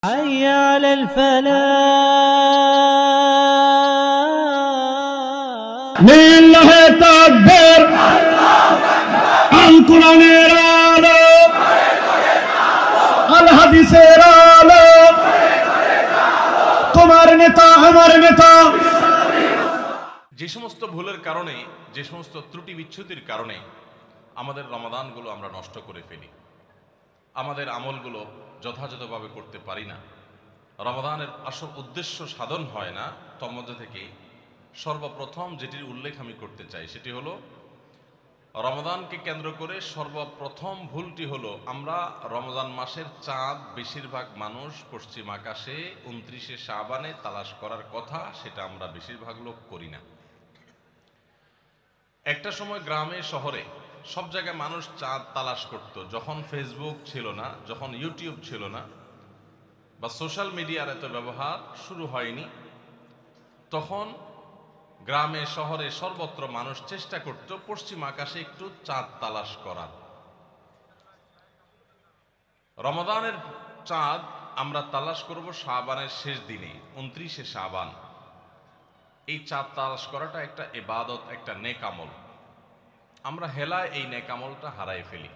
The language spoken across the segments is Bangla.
حي على الفلاح لله تكبر القرآن আলো আল হাদিসের আলো তোমার নেতা আমার নেতা। যে সমস্ত ভুলের কারণে, যে সমস্ত ত্রুটি বিচ্ছুতির কারণে আমাদের রমাদানগুলো আমরা নষ্ট করে ফেলি, আমাদের আমলগুলো যথাযথভাবে করতে পারি না, রমাদানের আসল উদ্দেশ্য সাধন হয় না, তার মধ্যে থেকে সর্বপ্রথম যেটির উল্লেখ আমি করতে চাই সেটি হলো রমাদানকে কেন্দ্র করে সর্বপ্রথম ভুলটি হলো আমরা রমজান মাসের চাঁদ বেশিরভাগ মানুষ পশ্চিম আকাশে 29শে শাবানে তালাশ করার কথা, সেটা আমরা বেশিরভাগ লোক করি না। একটা সময় গ্রামে শহরে সব জায়গায় মানুষ চাঁদ তালাশ করত, যখন ফেসবুক ছিল না, যখন ইউটিউব ছিল না বা সোশ্যাল মিডিয়ার এত ব্যবহার শুরু হয়নি, তখন গ্রামে শহরে সর্বত্র মানুষ চেষ্টা করত পশ্চিম আকাশে একটু চাঁদ তালাশ করার। রমাদানের চাঁদ আমরা তালাশ করব শাবানের শেষ দিনে, 29শে শাবান। এই চাঁদ তালাশ করাটা একটা ইবাদত, একটা নেক আমল। আমরা হেলায় এই নেক আমলটা হারাই ফেলি।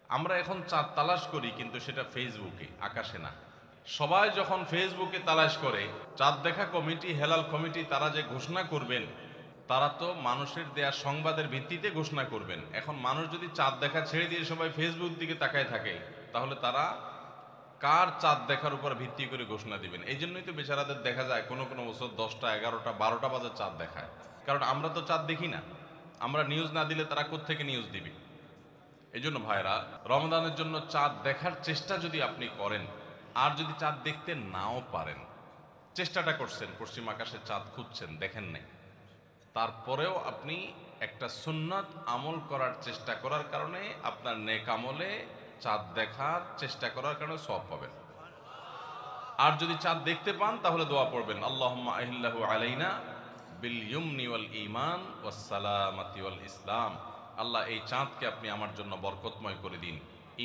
আমরা এখন চাঁদ তালাশ করি কিন্তু সেটা ফেসবুকে, আকাশে না। সবাই যখন ফেসবুকে তালাশ করে, চাঁদ দেখা কমিটি, হেলাল কমিটি তারা যে ঘোষণা করবেন, তারা তো মানুষের দেয়া সংবাদের ভিত্তিতে ঘোষণা করবেন। এখন মানুষ যদি চাঁদ দেখা ছেড়ে দিয়ে সবাই ফেসবুক দিকে তাকায় থাকে, তাহলে তারা কার চাঁদ দেখার উপর ভিত্তি করে ঘোষণা দিবেন? এই জন্যই তো বেচারাদের দেখা যায় কোনো কোনো বছর 10টা, 11টা, 12টা বাজে চাঁদ দেখায়, কারণ আমরা তো চাঁদ দেখি না। আমরা নিউজ না দিলে তারা কোত্থেকে নিউজ দিবে? এই জন্য ভাইরা, রমজানের জন্য চাঁদ দেখার চেষ্টা যদি আপনি করেন, আর যদি চাঁদ দেখতে নাও পারেন, চেষ্টাটা করছেন, পশ্চিম আকাশে চাঁদ খুঁজছেন, দেখেন নাই, তারপরেও আপনি একটা সুন্নাত আমল করার চেষ্টা করার কারণে আপনার নেক আমলে চাঁদ দেখার চেষ্টা করার কারণে সওয়াব পাবেন। আর যদি চাঁদ দেখতে পান তাহলে দোয়া পড়বেন, আল্লাহুম্মা আহিল্লাহু আলাইনা বিল ইয়ুমনি ওয়াল ঈমান ওয়াস সালামাতি ওয়াল ইসলাম। আল্লাহ, এই চাঁদকে আপনি আমার জন্য বরকতময় করে দিন,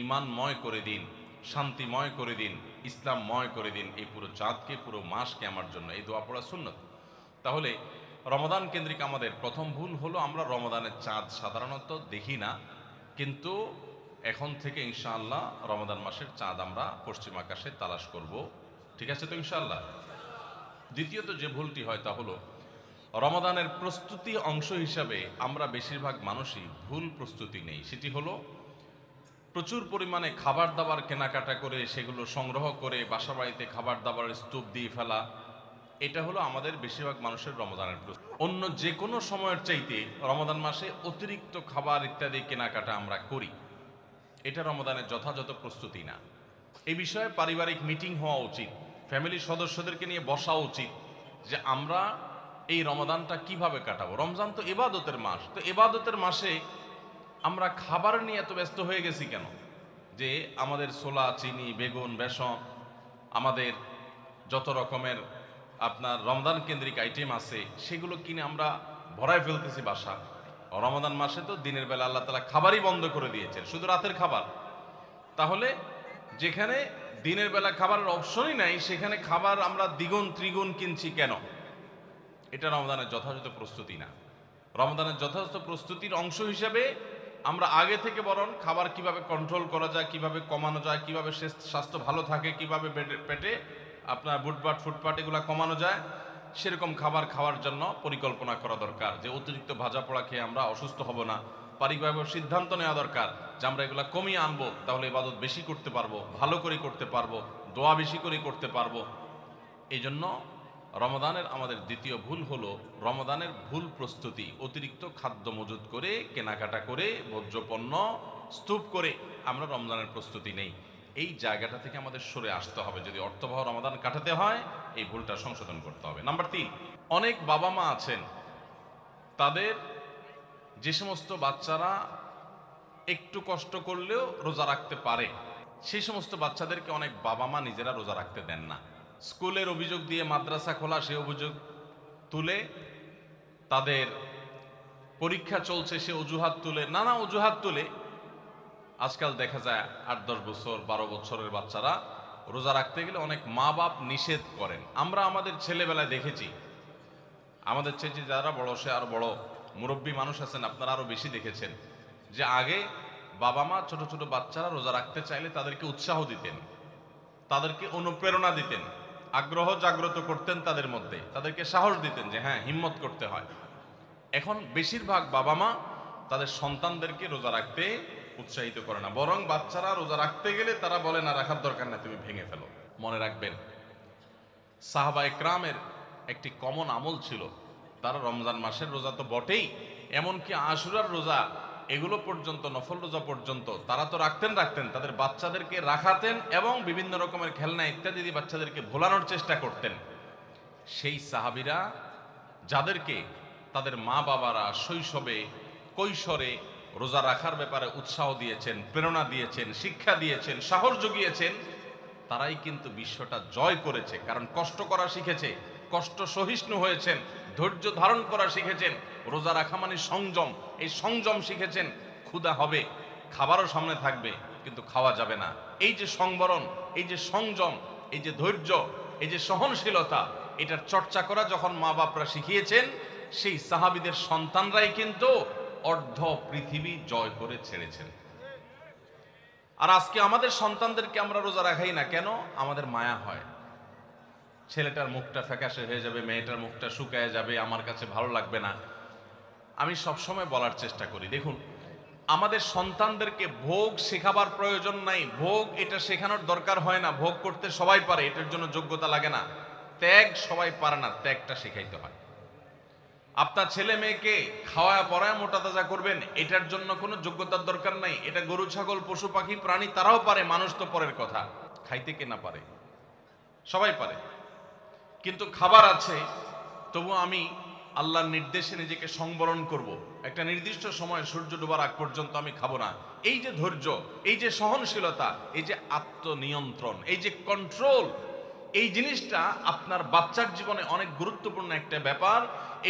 ঈমানময় করে দিন, শান্তিময় করে দিন, ইসলামময় করে দিন। এই পুরো চাঁদকে, পুরো মাসকে আমার জন্য, এই দোয়া পড়া সুন্নত। তাহলে রমাদান কেন্দ্রিক আমাদের প্রথম ভুল হলো আমরা রমাদানের চাঁদ সাধারণত দেখি না, কিন্তু এখন থেকে ইনশাআল্লাহ রমাদান মাসের চাঁদ আমরা পশ্চিম আকাশে তালাশ করব। ঠিক আছে তো ইনশাআল্লাহ? দ্বিতীয়ত যে ভুলটি হয় তা হলো রমাদানের প্রস্তুতি অংশ হিসাবে আমরা বেশিরভাগ মানুষই ভুল প্রস্তুতি নেই। সেটি হলো প্রচুর পরিমাণে খাবার দাবার কেনাকাটা করে সেগুলো সংগ্রহ করে বাসা বাড়িতে খাবার দাবারের স্তূপ দিয়ে ফেলা। এটা হলো আমাদের বেশিরভাগ মানুষের রমাদানের প্রস্তুতি। অন্য যে কোনো সময়ের চাইতে রমাদান মাসে অতিরিক্ত খাবার ইত্যাদি কেনাকাটা আমরা করি, এটা রমাদানের যথাযথ প্রস্তুতি না। এই বিষয়ে পারিবারিক মিটিং হওয়া উচিত, ফ্যামিলির সদস্যদেরকে নিয়ে বসা উচিত যে আমরা এই রমাদানটা কিভাবে কাটাবো। রমজান তো ইবাদতের মাস, তো ইবাদতের মাসে আমরা খাবার নিয়ে এত ব্যস্ত হয়ে গেছি কেন? যে আমাদের ছোলা, চিনি, বেগুন, বেসন, আমাদের যত রকমের আপনার রমজান কেন্দ্রিক আইটেম আছে সেগুলো কিনে আমরা ভরায় ফেলতেছি বাসা। রমাদান মাসে তো দিনের বেলা আল্লাহ তাআলা খাবারই বন্ধ করে দিয়েছেন, শুধু রাতের খাবার। তাহলে যেখানে দিনের বেলা খাবারের অপশনই নাই, সেখানে খাবার আমরা দ্বিগুণ ত্রিগুণ কিনছি কেন? এটা রমজানের যথাযথ প্রস্তুতি না। রমজানের যথাযথ প্রস্তুতির অংশ হিসেবে আমরা আগে থেকে বরং খাবার কিভাবে কন্ট্রোল করা যায়, কিভাবে কমানো যায়, কিভাবে স্বাস্থ্য ভালো থাকে, কিভাবে পেটে আপনার বুটবাট ফুটপাট এগুলো কমানো যায়, সেরকম খাবার খাওয়ার জন্য পরিকল্পনা করা দরকার। যে অতিরিক্ত ভাজা পোড়া খেয়ে আমরা অসুস্থ হব না, পারিবারিক সিদ্ধান্ত নেওয়া দরকার যে আমরা এগুলা কমিয়ে আনবো, তাহলে ইবাদত বেশি করতে পারবো, ভালো করে করতে পারবো, দোয়া বেশি করে করতে পারবো। এই জন্য রমাদানের আমাদের দ্বিতীয় ভুল হলো রমাদানের ভুল প্রস্তুতি। অতিরিক্ত খাদ্য মজুত করে, কেনাকাটা করে, ভোজ্যপণ্য স্তূপ করে আমরা রমজানের প্রস্তুতি নেই। এই জায়গাটা থেকে আমাদের সরে আসতে হবে যদি অর্থবহ রমাদান কাটাতে হয়। এই ভুলটা সংশোধন করতে হবে। নাম্বার 3, অনেক বাবা মা আছেন, তাদের যে সমস্ত বাচ্চারা একটু কষ্ট করলেও রোজা রাখতে পারে, সেই সমস্ত বাচ্চাদেরকে অনেক বাবা মা নিজেরা রোজা রাখতে দেন না। স্কুলের অভিযোগ দিয়ে মাদ্রাসা খোলা, সে অভিযোগ তুলে, তাদের পরীক্ষা চলছে সে অজুহাত তুলে, নানা অজুহাত তুলে আজকাল দেখা যায় 8-10 বছর 12 বছরের বাচ্চারা রোজা রাখতে গেলে অনেক মা বাপ নিষেধ করেন। আমরা আমাদের ছেলেবেলায় দেখেছি, আমাদের চেয়ে যারা বড় সে আর বড় মুরব্বী মানুষ আছেন, আপনারা আরো বেশি দেখেছেন যে আগে বাবা মা ছোট ছোট বাচ্চারা রোজা রাখতে চাইলে তাদেরকে উৎসাহ দিতেন, তাদেরকে অনুপ্রেরণা দিতেন, আগ্রহ জাগ্রত করতেন তাদের মধ্যে, তাদেরকে সাহস দিতেন যে হ্যাঁ হিম্মত করতে হয়। এখন বেশিরভাগ বাবা মা তাদের সন্তানদেরকে রোজা রাখতে উৎসাহিত করে না, বরং বাচ্চারা রোজা রাখতে গেলে তারা বলে না রাখার দরকার না, তুমি ভেঙে ফেলো। মনে রাখবেন, সাহাবা একরামের একটি কমন আমল ছিল, তারা রমজান মাসের রোজা তো বটেই, এমনকি আশুরার রোজা এগুলো পর্যন্ত, নফল রোজা পর্যন্ত তারা তো রাখতেন, তাদের বাচ্চাদেরকে রাখাতেন এবং বিভিন্ন রকমের খেলনা ইত্যাদি দিয়ে বাচ্চাদেরকে ভোলানোর চেষ্টা করতেন। সেই সাহাবীরা যাদেরকে তাদের মা বাবারা শৈশবে কৈশোরে রোজা রাখার ব্যাপারে উৎসাহ দিয়েছেন, প্রেরণা দিয়েছেন, শিক্ষা দিয়েছেন, সাহস জুগিয়েছেন, তারাই কিন্তু বিশ্বটা জয় করেছে। কারণ কষ্ট করা শিখেছে, কষ্ট সহিষ্ণু হয়েছেন, ধৈর্য ধারণ করা শিখেছেন। রোজা রাখা মানে সংযম, এই সংযম শিখেছেন। ক্ষুধা হবে, খাবারও সামনে থাকবে, কিন্তু খাওয়া যাবে না। এই যে সংবরণ, এই যে সংযম, এই যে ধৈর্য, এই যে সহনশীলতা, এটার চর্চা করা যখন মা বাপরা শিখিয়েছেন, সেই সাহাবীদের সন্তানরাই কিন্তু অর্ধ পৃথিবী জয় করে ছেড়েছেন। আর আজকে আমাদের সন্তানদেরকে আমরা রোজা রাখাই না কেন? আমাদের মায়া হয়, ছেলেটার মুখটা ফ্যাকাশে হয়ে যাবে, মেয়েটার মুখটা শুকায় যাবে, আমার কাছে ভালো লাগবে না। আমি সবসময় বলার চেষ্টা করি, দেখুন আমাদের সন্তানদেরকে ভোগ শেখাবার প্রয়োজন নাই, ভোগ এটা শেখানোর দরকার হয় না। ভোগ করতে সবাই পারে, এটার জন্য যোগ্যতা লাগে না। ত্যাগ সবাই পারে না, ত্যাগটা শেখাইতে হয়। আপনার ছেলে মেয়েকে খাওয়ায় পড়ায় মোটা তাজা করবেন, এটার জন্য কোনো যোগ্যতার দরকার নাই। এটা গরু ছাগল পশু পাখি প্রাণী তারাও পারে, মানুষ তো পরের কথা। খাইতে কে না পারে, সবাই পারে। কিন্তু খাবার আছে, তবু আমি আল্লাহর নির্দেশে নিজেকে সংবরণ করব। একটা নির্দিষ্ট সময় সূর্য ডোবার আগ পর্যন্ত আমি খাবো না। এই যে ধৈর্য, এই যে সহনশীলতা, এই যে আত্মনিয়ন্ত্রণ, এই যে কন্ট্রোল, এই জিনিসটা আপনার বাচ্চার জীবনে অনেক গুরুত্বপূর্ণ একটা ব্যাপার।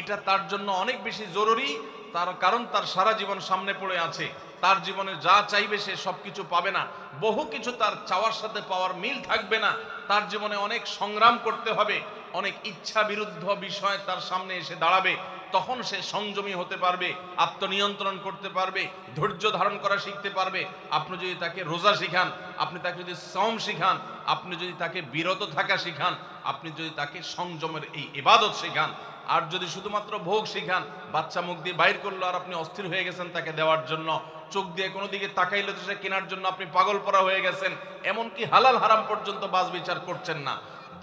এটা তার জন্য অনেক বেশি জরুরি, তার কারণ তার সারা জীবন সামনে পড়ে আছে। তার জীবনে যা চাইবে সে সবকিছু পাবে না, বহু কিছু তার চাওয়ার সাথে পাওয়ার মিল থাকবে না। তার জীবনে অনেক সংগ্রাম করতে হবে, অনেক ইচ্ছা বিরুদ্ধ বিষয় তার সামনে এসে দাঁড়াবে। তখন সে সংযমী হতে পারবে, আত্মনিয়ন্ত্রণ করতে পারবে, ধৈর্য ধারণ করা শিখতে পারবে। আপনি যদি তাকে রোজা শিখান, আপনি তাকে যদি সওম শিখান, আপনি যদি তাকে বিরত থাকা শিখান, আপনি যদি তাকে সংযমের এই ইবাদত শিখান, আর যদি শুধুমাত্র ভোগ শিখান, বাচ্চা মুখ দিয়ে বাইর করলো আর আপনি অস্থির হয়ে গেছেন তাকে দেওয়ার জন্য, চোখ দিয়ে কোনো দিকে তাকাইলে তো সে কেনার জন্য আপনি পাগল পরা হয়ে গেছেন, এমনকি হালাল হারাম পর্যন্ত বাজ বিচার করছেন না।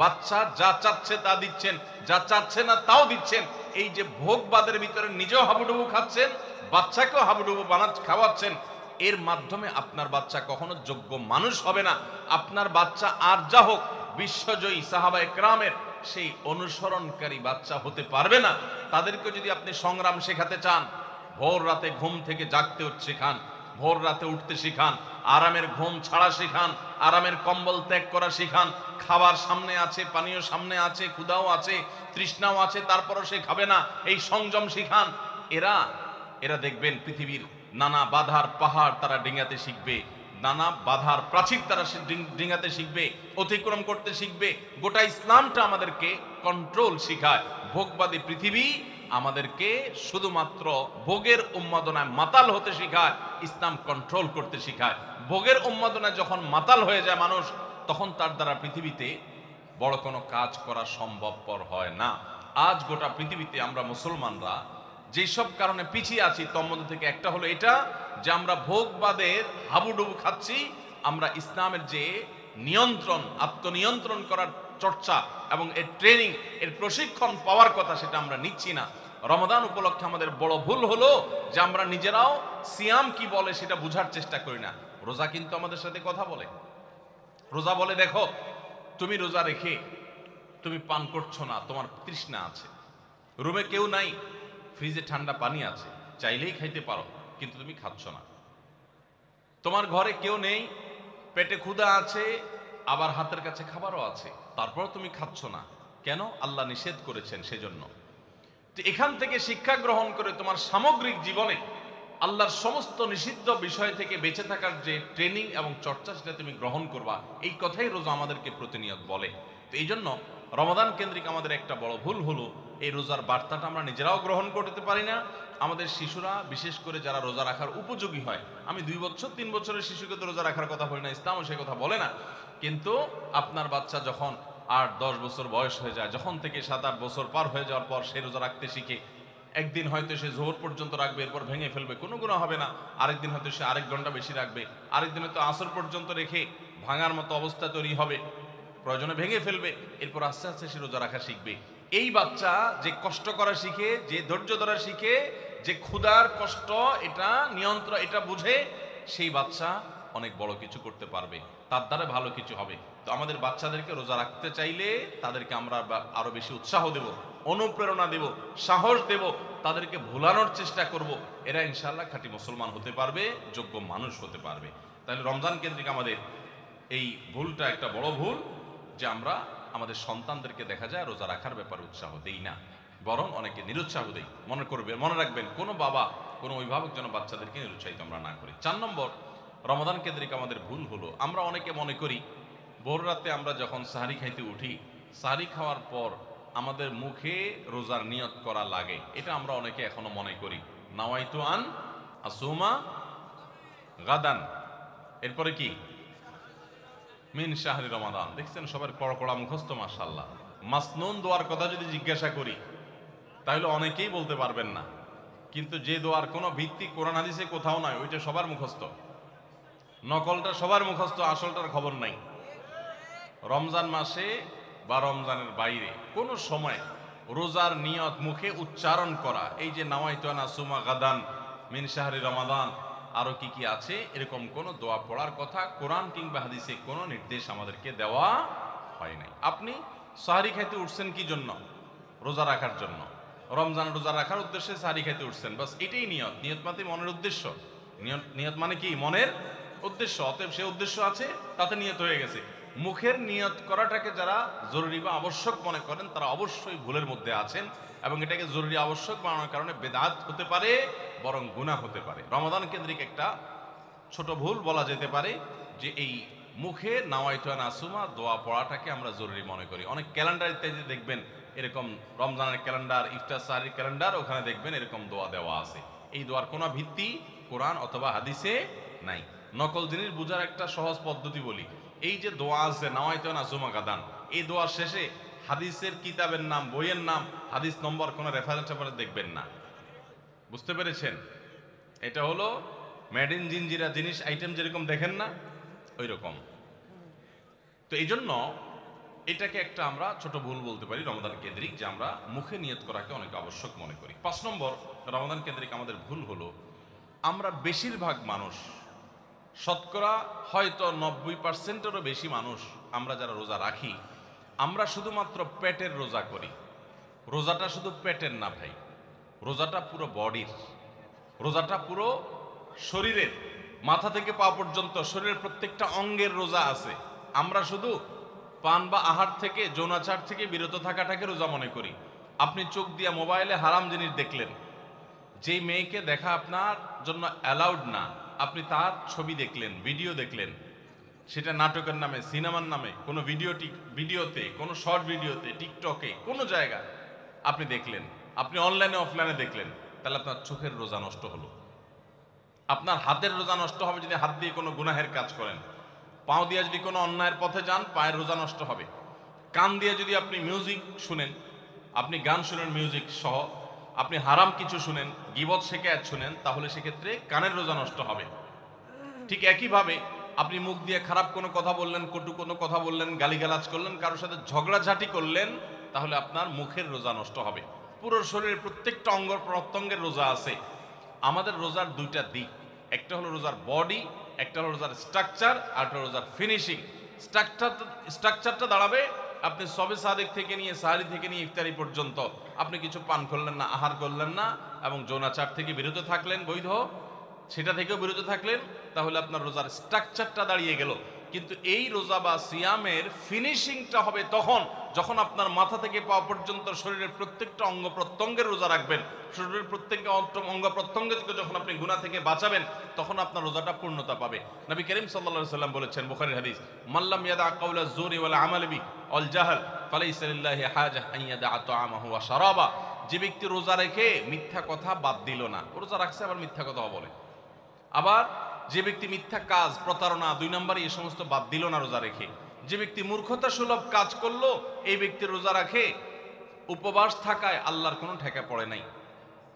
বাচ্চা যা চাচ্ছে তা দিচ্ছেন, যা চাচ্ছে না তাও দিচ্ছেন। এই যে ভোগবাদের ভিতরে নিজেও হাবুডুবু খাচ্ছেন, বাচ্চাকেও হাবুডুবু খাওয়াচ্ছেন, এর মাধ্যমে আপনার বাচ্চা কখনো যোগ্য মানুষ হবে না। আপনার বাচ্চা আর যা হোক, বিশ্বজয়ী সাহাবা একরামের সেই অনুসরণকারী বাচ্চা হতে পারবে না। তাদেরকে যদি আপনি সংগ্রাম শেখাতে চান, ভোর রাতে ঘুম থেকে জাগতে শেখান, ভোর রাতে উঠতে শিখান, আরামের ঘুম ছাড়া শিখান, আরামের কম্বল ত্যাগ করা শিখান। খাবার সামনে আছে, পানীয় সামনে আছে, ক্ষুধাও আছে, তৃষ্ণাও আছে, তারপরও সে খাবে না, এই সংযম শিখান। এরা দেখবেন পৃথিবীর নানা বাধার পাহাড় তারা ডিঙাতে শিখবে, নানা বাধার প্রাচীর তারা ডিঙাতে শিখবে, অতিক্রম করতে শিখবে। গোটা ইসলামটা আমাদেরকে কন্ট্রোল শিখায়। ভোগবাদী পৃথিবী আমাদেরকে শুধুমাত্র ভোগের উন্মাদনায় মাতাল হতে শিখায়, ইসলাম কন্ট্রোল করতে শিখায়। ভোগের উন্মাদনায় যখন মাতাল হয়ে যায় মানুষ, তখন তার দ্বারা পৃথিবীতে বড় কোনো কাজ করা সম্ভবপর হয় না। আজ গোটা পৃথিবীতে আমরা মুসলমানরা যেসব কারণে পিছিয়ে আছি, তোর মধ্যে থেকে একটা হলো এটা যে আমরা ভোগবাদের হাবুডুবু খাচ্ছি। আমরা ইসলামের যে নিয়ন্ত্রণ, আত্মনিয়ন্ত্রণ করার চর্চা এবং এর ট্রেনিং, এর প্রশিক্ষণ পাওয়ার কথা, সেটা আমরা নিচ্ছি না। রমাদান উপলক্ষে আমাদের বড় ভুল হলো যে আমরা নিজেরাও সিয়াম কি বলে সেটা বুঝার চেষ্টা করি না। রোজা কিন্তু আমাদের সাথে কথা বলে। রোজা বলে, দেখো তুমি রোজা রেখে তুমি পান করছো না, তোমার তৃষ্ণা আছে, রুমে কেউ নাই, ফ্রিজে ঠান্ডা পানি আছে, চাইলেই খাইতে পারো, কিন্তু তুমি খাচ্ছ না। তোমার ঘরে কেউ নেই, পেটে ক্ষুধা আছে, আবার হাতের কাছে খাবারও আছে, তারপর তুমি খাচ্ছ না কেন? আল্লাহ নিষেধ করেছেন সেজন্য। তো এখান থেকে শিক্ষা গ্রহণ করে তোমার সামগ্রিক জীবনে আল্লাহর সমস্ত নিষিদ্ধ বিষয় থেকে বেঁচে থাকার যে ট্রেনিং এবং চর্চা, সেটা তুমি গ্রহণ করবা, এই কথাই রোজা আমাদেরকে প্রতিনিয়ত বলে। তো এই জন্য রমাদান কেন্দ্রিক আমাদের একটা বড় ভুল হলো এই রোজার বার্তাটা আমরা নিজেরাও গ্রহণ করতে পারি না। আমাদের শিশুরা, বিশেষ করে যারা রোজা রাখার উপযোগী হয়, আমি 2 বছর 3 বছরের শিশুকে তো রোজা রাখার কথা বলি না, ইসলামও সে কথা বলে না, কিন্তু আপনার বাচ্চা যখন 8-10 বছর বয়স হয়ে যায়, যখন থেকে 7-8 বছর পার হয়ে যাওয়ার পর সে রোজা রাখতে শিখে, একদিন হয়তো সে জোহর পর্যন্ত রাখবে, এরপর ভেঙে ফেলবে, কোনো গুনাহ হবে না। আরেকদিন হয়তো সে আরেক ঘন্টা বেশি রাখবে, আরেকদিন হয়তো আসর পর্যন্ত রেখে ভাঙার মতো অবস্থা তৈরি হবে, প্রয়োজনে ভেঙে ফেলবে, এরপর আস্তে আস্তে সে রোজা রাখা শিখবে। এই বাচ্চা যে কষ্ট করা শিখে, যে ধৈর্য ধরা শিখে, যে ক্ষুধার কষ্ট এটা নিয়ন্ত্রণ এটা বুঝে, সেই বাচ্চা অনেক বড় কিছু করতে পারবে, তার দ্বারা ভালো কিছু হবে। তো আমাদের বাচ্চাদেরকে রোজা রাখতে চাইলে তাদেরকে আমরা আরো বেশি উৎসাহ দেব, অনুপ্রেরণা দেব, সাহস দেব, তাদেরকে ভোলানোর চেষ্টা করব। এরা ইনশাআল্লাহ খাঁটি মুসলমান হতে পারবে, যোগ্য মানুষ হতে পারবে। তাহলে রমজান কেন্দ্রিক আমাদের এই ভুলটা একটা বড় ভুল, যে আমরা আমাদের সন্তানদেরকে দেখা যায় রোজা রাখার ব্যাপারে উৎসাহ দেই না, বরং অনেকে নিরুৎসাহ দেই। মনে রাখবেন, কোনো বাবা, কোনো অভিভাবক যেন বাচ্চাদেরকে নিরুৎসাহিত আমরা না করি। 4 নম্বর রমাদান কেন্দ্রিক আমাদের ভুল হলো, আমরা অনেকে মনে করি ভোর রাতে আমরা যখন সাহারি খাইতে উঠি, সাহারি খাওয়ার পর আমাদের মুখে রোজার নিয়ত করা লাগে। এটা আমরা অনেকে এখনো মনে করি, নাওয়াইতু আন আসুমা গাদান, এরপরে কি মিন শাহরি রমাদান। দেখছেন সবার কড়কড়া মুখস্থ, মাশাআল্লাহ। মাসনুন দোয়ার কথা যদি জিজ্ঞাসা করি তাহলে অনেকেই বলতে পারবেন না, কিন্তু যে দোয়ার কোনো ভিত্তি কোরআন হাদিসে কোথাও নাই, ওইটা সবার মুখস্থ। নকলটা সবার মুখস্থ, আসলটার খবর নাই। রমজান মাসে বা রমজানের বাইরে কোনো সময় রোজার নিয়ত মুখে উচ্চারণ করা, এই যে নাওয়াইতু আন আসুমা গাদান মিন শাহরি রমাদান, আরো কি কি আছে, এরকম কোন দোয়া পড়ার কথা কোরআন কিংবা হাদিসে কোনো নির্দেশ আমাদেরকে দেওয়া হয় নাই। আপনি সাহারি খাইতে উঠছেন কি জন্য? রোজা রাখার জন্য। রমজান রোজা রাখার উদ্দেশ্যে সাহারি খাইতে উঠছেন, বাস এটাই নিয়ত। নিয়ত মানে মনের উদ্দেশ্য, নিয়ত মানে কি মনের উদ্দেশ্য। অতএব সে উদ্দেশ্য আছে, তাতে নিয়ত হয়ে গেছে। মুখের নিয়ত করাটাকে যারা জরুরি বা আবশ্যক মনে করেন, তারা অবশ্যই ভুলের মধ্যে আছেন, এবং এটাকে জরুরি আবশ্যক বানানোর কারণে বেদাত হতে পারে, বরং গুনাহ হতে পারে। রমাদান কেন্দ্রিক একটা ছোট ভুল বলা যেতে পারে যে এই মুখে নাওয়াইতু আন আসুমা দোয়া পড়াটাকে আমরা জরুরি মনে করি। অনেক ক্যালেন্ডার ইত্যাদি দেখবেন এরকম, রমজানের ক্যালেন্ডার, ইফতার সাহারির ক্যালেন্ডার, ওখানে দেখবেন এরকম দোয়া দেওয়া আছে। এই দোয়ার কোনো ভিত্তি কোরআন অথবা হাদিসে নাই। নকল জিনিস বোঝার একটা সহজ পদ্ধতি বলি, এই যে দোয়া আছে নাওয়াইতু আন আসুমা গাদান, এই দোয়ার শেষে হাদিসের কিতাবের নাম, বইয়ের নাম, হাদিস নম্বর, কোনো রেফারেন্স দেখবেন না। বুঝতে পেরেছেন? এটা হলো মেড ইন জিনজিরা জিনিস, আইটেম যেরকম দেখেন না, ওই রকম। তো এই জন্য এটাকে একটা আমরা ছোট ভুল বলতে পারি রমাদান কেন্দ্রিক, যে আমরা মুখে নিয়ত করাকে অনেক আবশ্যক মনে করি। 5 নম্বর রমাদান কেন্দ্রিক আমাদের ভুল হলো, আমরা বেশিরভাগ মানুষ, শতকরা হয়তো 90%-এরও বেশি মানুষ, আমরা যারা রোজা রাখি, আমরা শুধুমাত্র পেটের রোজা করি। রোজাটা শুধু পেটের না ভাই, রোজাটা পুরো বডির, রোজাটা পুরো শরীরের, মাথা থেকে পা পর্যন্ত শরীরের প্রত্যেকটা অঙ্গের রোজা আছে। আমরা শুধু পান বা আহার থেকে, যৌনাচার থেকে বিরত থাকাটাকে রোজা মনে করি। আপনি চোখ দিয়ে মোবাইলে হারাম জিনিস দেখলেন, যেই মেয়েকে দেখা আপনার জন্য অ্যালাউড না, আপনি তার ছবি দেখলেন, ভিডিও দেখলেন, সেটা নাটকের নামে, সিনেমার নামে, কোনো ভিডিওতে, কোনো শর্ট ভিডিওতে, টিকটকে, কোনো জায়গায় আপনি দেখলেন, আপনি অনলাইনে অফলাইনে দেখলেন, তাহলে আপনার চোখের রোজা নষ্ট হলো। আপনার হাতের রোজা নষ্ট হবে যদি হাত দিয়ে কোনো গুনাহের কাজ করেন। পাও দিয়ে যদি কোনো অন্যায়ের পথে যান, পায়ের রোজা নষ্ট হবে। কান দিয়ে যদি আপনি মিউজিক শুনেন, আপনি গান শুনেন মিউজিক সহ, আপনি হারাম কিছু শুনেন, গীবত শিকায়াত শুনেন, তাহলে সেক্ষেত্রে কানের রোজা নষ্ট হবে। ঠিক একইভাবে আপনি মুখ দিয়ে খারাপ কোনো কথা বললেন, কটু কোনো কথা বললেন, গালিগালাজ করলেন, কারোর সাথে ঝগড়াঝাটি করলেন, তাহলে আপনার মুখের রোজা নষ্ট হবে। পুরো শরীরের প্রত্যেকটা অঙ্গ প্রত্যঙ্গের রোজা আছে। আমাদের রোজার 2টা দিক, একটা হলো রোজার বডি, একটা হলো রোজার স্ট্রাকচার, আর একটা রোজার ফিনিশিং। স্ট্রাকচারটা দাঁড়াবে, আপনি সবে সাদেক থেকে নিয়ে, সাহারি থেকে নিয়ে ইফতারি পর্যন্ত আপনি কিছু পান করলেন না, আহার করলেন না, এবং যৌনাচার থেকে বিরত থাকলেন, বৈধ সেটা থেকেও বিরত থাকলেন, তাহলে আপনার রোজার স্ট্রাকচারটা দাঁড়িয়ে গেল। কিন্তু এই রোজা বা সিয়ামের ফিনিশিংটা হবে তখন যখন আপনার মাথা থেকে পা পর্যন্ত শরীরের প্রত্যেকটা অঙ্গ প্রত্যঙ্গের রোজা রাখবেন, শরীরের প্রত্যেকটা অঙ্গ প্রত্যঙ্গকে যখন আপনি গুনাহ থেকে বাঁচাবেন, তখন আপনার রোজাটা পূর্ণতা পাবে। নবী করিম সাল্লাল্লাহু আলাইহি সাল্লাম বলেছেন, বুখারীর হাদিস, মাল্লাম ইয়াদা কাওলা যুরি ওয়াল আমাল বি ওয়াল জাহল ফালাইসা লিল্লাহি হাজা আন ইয়াদা তাআমাহু ওয়া শারাবা। যে ব্যক্তি রোজা রেখে মিথ্যা কথা বাদ দিল না, রোজা রাখছে আবার মিথ্যা কথা বলে, আবার যে ব্যক্তি মিথ্যা কাজ, প্রতারণা, 2 নম্বরই এই সমস্ত বাদ দিল না রোজা রেখে, যে ব্যক্তি মূর্খতা সুলভ কাজ করলো, এই ব্যক্তি রোজা রাখে উপবাস থাকায় আল্লাহর কোনো ঠেকা পড়ে নাই,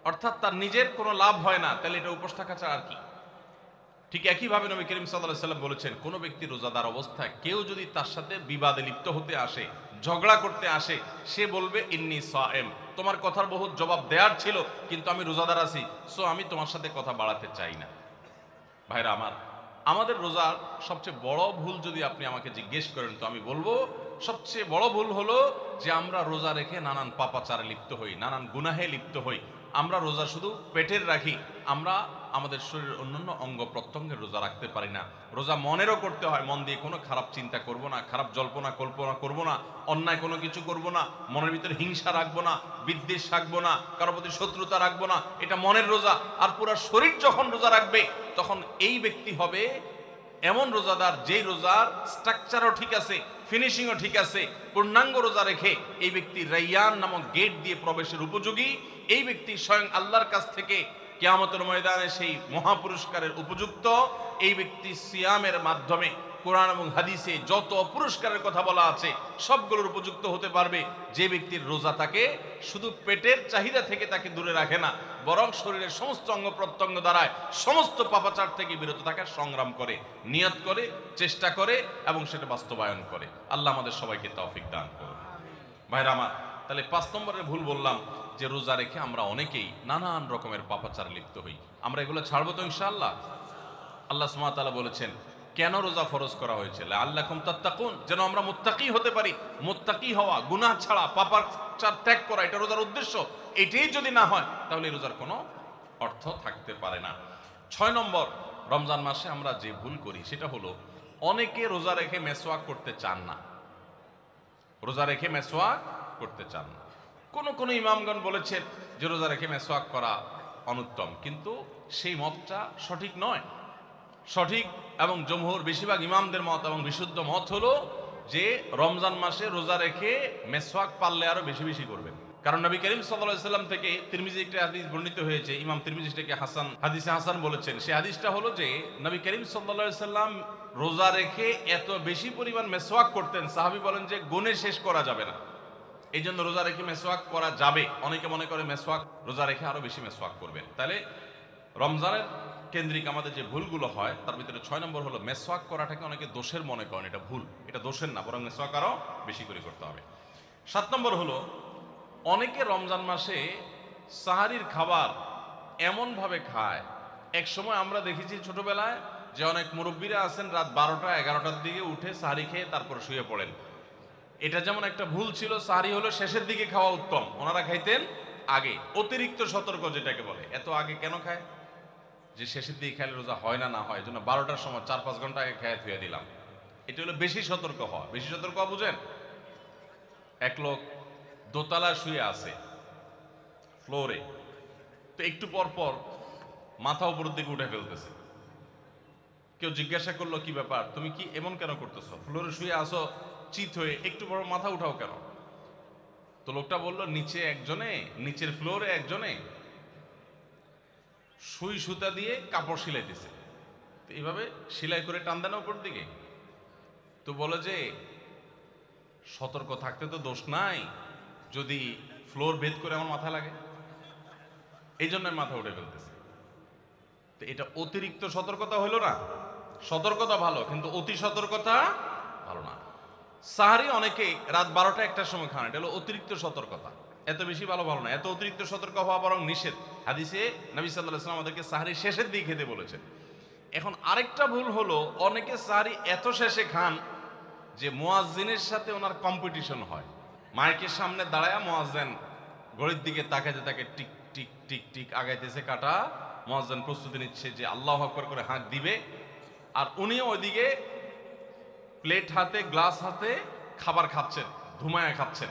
অর্থাৎ তার নিজের কোনো লাভ হয় না, তাহলে এটা উপবাস থাকা ছাড়া আর কি। ঠিক একইভাবে নবী করিম সাল্লাল্লাহু আলাইহি সাল্লাম বলেছেন, কোনো ব্যক্তি রোজাদার অবস্থায় কেউ যদি তার সাথে বিবাদে লিপ্ত হতে আসে, ঝগড়া করতে আসে, সে বলবে ইন্নী সায়েম, তোমার কথার বহুত জবাব দেওয়ার ছিল কিন্তু আমি রোজাদার আছি, সো আমি তোমার সাথে কথা বাড়াতে চাই না। ভাইরা আমার, আমাদের রোজার সবচেয়ে বড় ভুল যদি আপনি আমাকে জিজ্ঞেস করেন, তো আমি বলবো সবচেয়ে বড় ভুল হলো যে আমরা রোজা রেখে নানান পাপাচারে লিপ্ত হই, নানান গুনাহে লিপ্ত হই। আমরা রোজা শুধু পেটের রাখি, আমরা আমাদের শরীরের অন্যান্য অঙ্গ প্রত্যঙ্গের রোজা রাখতে পারি না। রোজা মনেরও করতে হয়, মন দিয়ে কোনো খারাপ চিন্তা করব না, খারাপ জল্পনা কল্পনা করব না, অন্যায় কোনো কিছু করব না, মনের ভিতরে হিংসা রাখবো না, বিদ্বেষ রাখবো না, কারোর প্রতি শত্রুতা রাখবো না, এটা মনের রোজা। আর পুরো শরীর যখন রোজা রাখবে, তখন এই ব্যক্তি হবে এমন রোজাদার যেই রোজার স্ট্রাকচারও ঠিক আছে, ফিনিশিংও ঠিক আছে, পূর্ণাঙ্গ রোজা রেখে এই ব্যক্তি রাইয়ান নামক গেট দিয়ে প্রবেশের উপযোগী। এই ব্যক্তি স্বয়ং আল্লাহর কাছ থেকে কিয়ামতের ময়দানে সেই মহাপুরস্কারের উপযুক্ত। এই ব্যক্তি সিয়ামের মাধ্যমে কোরআন এবং হাদিসে যত পুরস্কারের কথা বলা আছে সবগুলোর উপযুক্ত হতে পারবে। যে ব্যক্তির রোজা তাকে শুধু পেটের চাহিদা থেকে তাকে দূরে রাখে না, বরং শরীরের সমস্ত অঙ্গ প্রত্যঙ্গ দ্বারায় সমস্ত পাপাচার থেকে বিরত থাকার সংগ্রাম করে, নিয়ত করে, চেষ্টা করে এবং সেটা বাস্তবায়ন করে। আল্লাহ আমাদের সবাইকে তৌফিক দান করুন। ভাইরা আমার, তাহলে 5 নম্বরের ভুল বললাম যে রোজা রেখে আমরা অনেকেই নানান রকমের পাপাচারে লিপ্ত হই। আমরা এগুলো ছাড়বো তো ইনশাআল্লাহ। আল্লাহ সুবহানাহু ওয়া তাআলা বলেছেন, কেন রোজা ফরজ করা হয়েছে? লাআল্লাকুম তাত্তাকুন, যেন আমরা মুত্তাকি হতে পারি। মুত্তাকি হওয়া, গুনাহ ছাড়া, পাপাচার ত্যাগ করা, এটা রোজার উদ্দেশ্য। এটাই যদি না হয় তাহলে রোজার কোনো অর্থ থাকতে পারে না। 6 নম্বর, রমজান মাসে আমরা যে ভুল করি সেটা হলো অনেকে রোজা রেখে মেসওয়াক করতে চান না। রোজা রেখে মেসওয়াক করতে চান না। কোন ইমামগণ বলেছেন যে রোজা রেখে মেসওয়াক করা অনুত্তম, কিন্তু সেই মতটা সঠিক নয়। সঠিক এবং জমহুর বেশিরভাগ ইমামদের মত এবং বিশুদ্ধ মত হলো যে রমজান মাসে রোজা রেখে মেসওয়াক পারলে আরো বেশি বেশি করবেন। কারণ নবী করিম সাল্লাল্লাহু আলাইহি সাল্লাম থেকে তিরমিজি একটা হাদিস বর্ণিত হয়েছে, ইমাম তিরমিজি এটাকে হাসান, হাদিসে হাসান বলেছেন। সেই হাদিসটা হলো যে নবী করিম সাল্লাল্লাহু আলাইহি সাল্লাম রোজা রেখে এত বেশি পরিমাণ মেসওয়াক করতেন, সাহাবী বলেন যে গুণে শেষ করা যাবে না। এই জন্য রোজা রেখে মেসওয়াক করা যাবে। অনেকে মনে করে মেসওয়াক, রোজা রেখে আরো বেশি মেসওয়াক করবেন। তাহলে রমজানের কেন্দ্রিক আমাদের যে ভুলগুলো হয় তার ভিতরে 6 নম্বর হলো মেসওয়াক করাটাকে অনেকে দোষের মনে করেন। এটা ভুল, এটা দোষের না, বরং মেসওয়াক আরো বেশি করে করতে হবে। 7 নম্বর হলো অনেকে রমজান মাসে সাহারির খাবার এমন ভাবে খায়। এক সময় আমরা দেখেছি ছোটবেলায় যে অনেক মুরব্বীরা আছেন রাত 12টা 11টার দিকে উঠে সাহারি খেয়ে তারপর শুয়ে পড়েন। এটা যেমন একটা ভুল ছিল, সাহারি হলো শেষের দিকে খাওয়া উত্তম, ওনারা খাইতেন আগে। অতিরিক্ত সতর্ক যেটাকে বলে, এত আগে কেন খায়? যে শেষের দিকে খেলে রোজা হয় না, না হয়, এই জন্য 12টার সময় 4-5 ঘন্টা আগে খেয়ে ধুয়ে দিলাম। এটা হলো বেশি সতর্ক হওয়া। বেশি সতর্ক হওয়া বুঝেন? এক লোক দোতলা শুয়ে আছে ফ্লোরে, তো একটু পর পর মাথা উপরের দিকে উঠে ফেলতেছে। কেউ জিজ্ঞাসা করলো, কি ব্যাপার, তুমি কি এমন কেন করতেছো? ফ্লোরে শুয়ে আসো চিত হয়ে, একটু বড় মাথা উঠাও কেন? তো লোকটা বলল, নিচে একজনে, নিচের ফ্লোরে একজনে সুই সুতা দিয়ে কাপড় সেলাই দিছে, তো এইভাবে সেলাই করে টান দেন উপর দিকে। তো বলে যে সতর্ক থাকতে তো দোষ নাই, যদি ফ্লোর ভেদ করে আমার মাথা লাগে, এই জন্য মাথা উঠে ফেলতেছে। তো এটা অতিরিক্ত সতর্কতা হলো না? সতর্কতা ভালো, কিন্তু অতি সতর্কতা ভালো না। সাহারি অনেকে রাত 12টা 1টার সময় খান, এটা হলো অতিরিক্ত সতর্কতা। এত বেশি ভালো না, এত অতিরিক্ত সতর্ক হওয়া বরং নিষেধ। হাদিসে নবী সাল্লাল্লাহু আলাইহি ওয়াসাল্লাম আমাদেরকে সাহারি শেষের দিকে খেতে বলেছেন। এখন আরেকটা ভুল হলো অনেকে সাহারি এত শেষে খান যে মুয়াজ্জিনের সাথে ওনার কম্পিটিশন হয়। মাইকের সামনে দাঁড়ায় মুয়াজ্জিন ঘড়ির দিকে তাকাইতে তাকে টিক টিক টিক টিক আগাইতেছে কাটা, মুয়াজ্জিন প্রস্তুতি নিচ্ছে যে আল্লাহু আকবার করে হাঁক দিবে, আর উনিও ওইদিকে প্লেট হাতে, গ্লাস হাতে খাবার খাচ্ছেন, ধুমায়া খাচ্ছেন,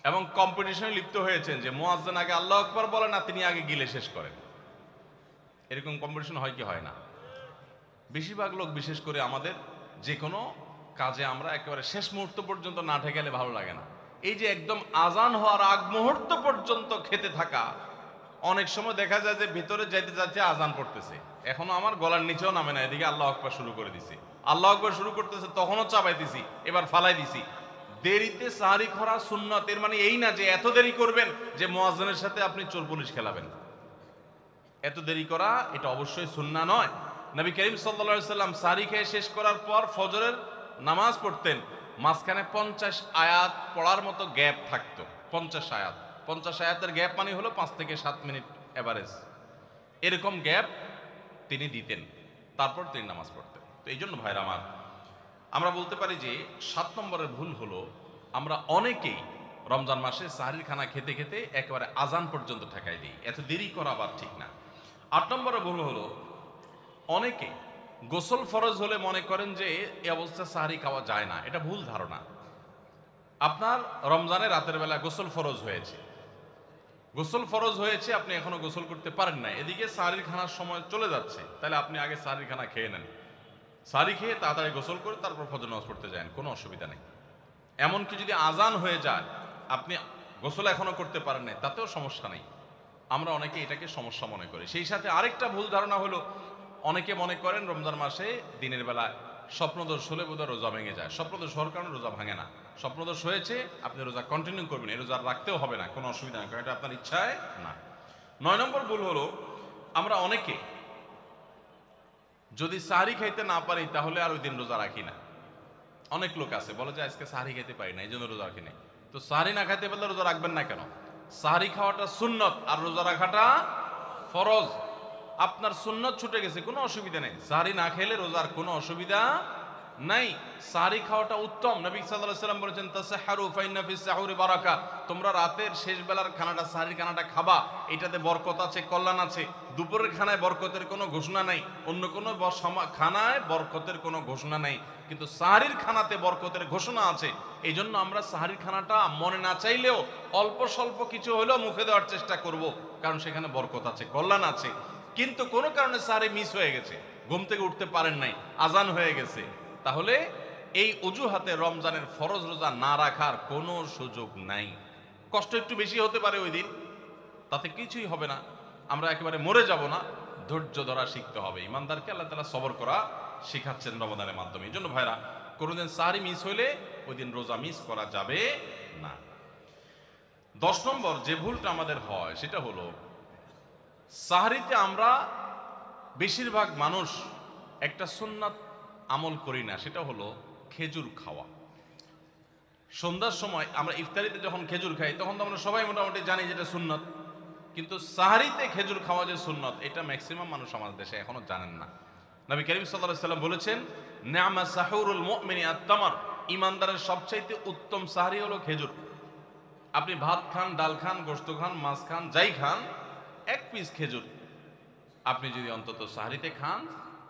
এবং কম্পিটিশনে লিপ্ত হয়েছেন যে মুয়াজ্জিন আগে আল্লাহু আকবার বলে না, তিনি আগে গিলে শেষ করেন। এরকম কম্পিটিশন হয় কি হয় না? বেশিরভাগ লোক, বিশেষ করে আমাদের যে কোনো কাজে আমরা একেবারে শেষ মুহূর্ত পর্যন্ত না ঠেকালে ভালো লাগে না। এই যে একদম আজান হওয়ার আগ মুহূর্ত পর্যন্ত খেতে থাকা, অনেক সময় দেখা যায় যে ভিতরে যাইতে যাচ্ছে আজান পড়তেছে, এখনো আমার গলার নিচেও নামে না, এদিকে আল্লাহু আকবার শুরু করে দিছি, আল্লাহু আকবার শুরু করতেছে, তখনও চাপাই দিছি, এবার ফালাই দিছি। দেরিতে সাহারি করা সুন্নাত, এর মানে এই না যে এত দেরি করবেন যে মুয়াজ্জিনের সাথে আপনি চোর পুলিশ খেলাবেন। এত দেরি করা এটা অবশ্যই সুন্নাহ নয়। নবী করিম সাল্লাল্লাহু আলাইহি সাল্লাম সাহারি খেয়ে শেষ করার পর ফজরের নামাজ পড়তেন, মাঝখানে 50 আয়াত পড়ার মতো গ্যাপ থাকতো। 50 আয়াত, 50 আয়াতের গ্যাপ মানে হলো 5 থেকে 7 মিনিট এভারেজ, এরকম গ্যাপ তিনি দিতেন, তারপর তিনি নামাজ পড়তেন। তো এই জন্য ভাইরা আমার, আমরা বলতে পারি যে 7 নম্বরের ভুল হলো আমরা অনেকেই রমজান মাসে সাহারির খানা খেতে খেতে একেবারে আজান পর্যন্ত ঠেকাই দিই। এত দেরি করা আবার ঠিক না। 8 নম্বরের ভুল হলো অনেকে গোসল ফরজ হলে মনে করেন যে এই অবস্থা সাহারি খাওয়া যায় না। এটা ভুল ধারণা। আপনার রমজানে রাতের বেলা গোসল ফরজ হয়েছে, গোসল ফরজ হয়েছে, আপনি এখনো গোসল করতে পারেন না, এদিকে সাহারির খানার সময় চলে যাচ্ছে, তাহলে আপনি আগে সাহারির খানা খেয়ে নেন, সাহারি খেয়ে তাড়াতাড়ি গোসল করে তারপর ফজর নামাজ পড়তে যান, কোনো অসুবিধা নেই। এমনকি যদি আজান হয়ে যায়, আপনি গোসল এখনো করতে পারেন না, তাতেও সমস্যা নেই। আমরা অনেকে এটাকে সমস্যা মনে করি। সেই সাথে আরেকটা ভুল ধারণা হলো, অনেকে মনে করেন রমজান মাসে দিনের বেলা স্বপ্নদোষ হলে বোধহয় রোজা ভেঙে যায়। স্বপ্নদোষ হওয়ার কারণে রোজা ভাঙে না। স্বপ্নদোষ হয়েছে, আপনি রোজা কন্টিনিউ করবেন, এই রোজা রাখতেও হবে না, কোনো অসুবিধা নেই, কারণ এটা আপনার ইচ্ছায় না। 9 নম্বর ভুল হলো আমরা অনেকে যদি সাহারি খাইতে না পারি তাহলে আর ওই দিন রোজা রাখি না। অনেক লোক আছে বলে যে আজকে সাহারি খাইতে পারি না, এই জন্য রোজা রাখি নাই। তো সাহারি না খাইতে পারলে রোজা রাখবেন না কেন? সাহারি খাওয়াটা সুন্নত আর রোজা রাখাটা ফরজ। আপনার সুন্নত ছুটে গেছে, কোনো অসুবিধা নেই। সাহারি না খেলে রোজার কোনো অসুবিধা নাই, সাহারি খাওয়াটা উত্তম। নবী সাল্লাল্লাহু আলাইহি ওয়াসাল্লাম বলেছেন তাসাহহারু ফাইন্না ফিস সাহুরি বারাকা, তোমরা রাতের শেষ বেলার খানাটা, সাহারির খানাটা খাবা, এটাতে বরকত আছে, কল্যাণ আছে। দুপুরের খানায় বরকতের কোনো ঘোষণা নাই, অন্য কোনো খানায় বরকতের কোনো ঘোষণা নাই, কিন্তু সাহারির খানাতে বরকতের ঘোষণা আছে। এই জন্য আমরা সাহারির খানাটা মনে না চাইলেও অল্প স্বল্প কিছু হলেও মুখে দেওয়ার চেষ্টা করব, কারণ সেখানে বরকত আছে, কল্যাণ আছে। কিন্তু কোনো কারণে সাহারি মিস হয়ে গেছে, ঘুম থেকে উঠতে পারেন নাই, আজান হয়ে গেছে, তাহলে এই অজুহাতে রমজানের ফরজ রোজা না রাখার কোনো সুযোগ নাই। কষ্ট একটু বেশি হতে পারে ওই দিন, তাতে কিছুই হবে না, আমরা একেবারে মরে যাব না। ধৈর্য ধরা শিখতে হবে। ইমানদারকে আল্লাহ তাআলা সবর করা শিখাচ্ছেন রমজানের মাধ্যমে। এই জন্য ভাইরা, কোনোদিন সাহারি মিস হইলে ওই দিন রোজা মিস করা যাবে না। 10 নম্বর যে ভুলটা আমাদের হয় সেটা হলো, সাহারিতে আমরা বেশিরভাগ মানুষ একটা সুন্নাত আমল করি না, সেটা হলো খেজুর খাওয়া। সন্ধ্যার সময় আমরা ইফতারিতে যখন খেজুর খাই তখন তো আমরা সবাই মোটামুটি জানি যেটা সুন্নত, কিন্তু সাহারিতে খেজুর খাওয়া যে সুন্নত, এটা ম্যাক্সিমাম মানুষ আমাদের দেশে এখনো জানেন না। নবী করিম সাল্লাল্লাহু আলাইহি সাল্লাম বলেছেন, নি'মা সাহুরুল মুমিনি আত-তামার, ইমানদারের সবচাইতে উত্তম সাহারি হলো খেজুর। আপনি ভাত খান, ডাল খান, গোশত খান, মাছ খান, যাই খান, 1 পিস খেজুর আপনি যদি অন্তত সাহারিতে খান,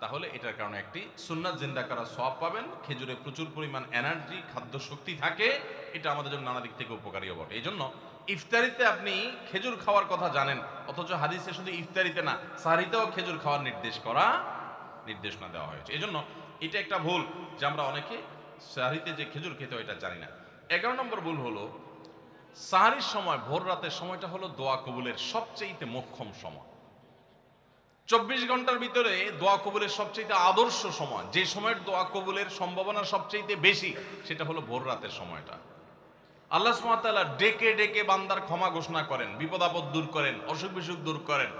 তাহলে এটার কারণে একটি সুন্নাত জিন্দা করা সওয়াব পাবেন। খেজুরে প্রচুর পরিমাণ এনার্জি, খাদ্য শক্তি থাকে, এটা আমাদের জন্য নানা দিক থেকে উপকারীও বটে। এই জন্য ইফতারিতে আপনি খেজুর খাওয়ার কথা জানেন, অথচ হাদিসে শুধু ইফতারিতে না, সাহারিতেও খেজুর খাওয়ার নির্দেশনা দেওয়া হয়েছে। এই জন্য এটা একটা ভুল যে আমরা অনেকে সাহারিতে যে খেজুর খেতে হয় এটা জানি না। 11 নম্বর ভুল হলো, সাহারির সময়, ভোর রাতের সময়টা হলো দোয়া কবুলের সবচেয়ে মোক্ষম সময়। 24 ঘন্টার ভিতরে দোয়া কবুলের সবচেয়ে আদর্শ সময়, যে সময়ের দোয়া কবুলের সম্ভাবনা সবচেয়ে বেশি, সেটা হলো ভোর রাতের সময়টা। আল্লাহ সুবহানাহু ওয়া তাআলা ডেকে ডেকে বান্দার ক্ষমা ঘোষণা করেন, বিপদ আপদ দূর করেন, অসুখ বিসুখ দূর করেন।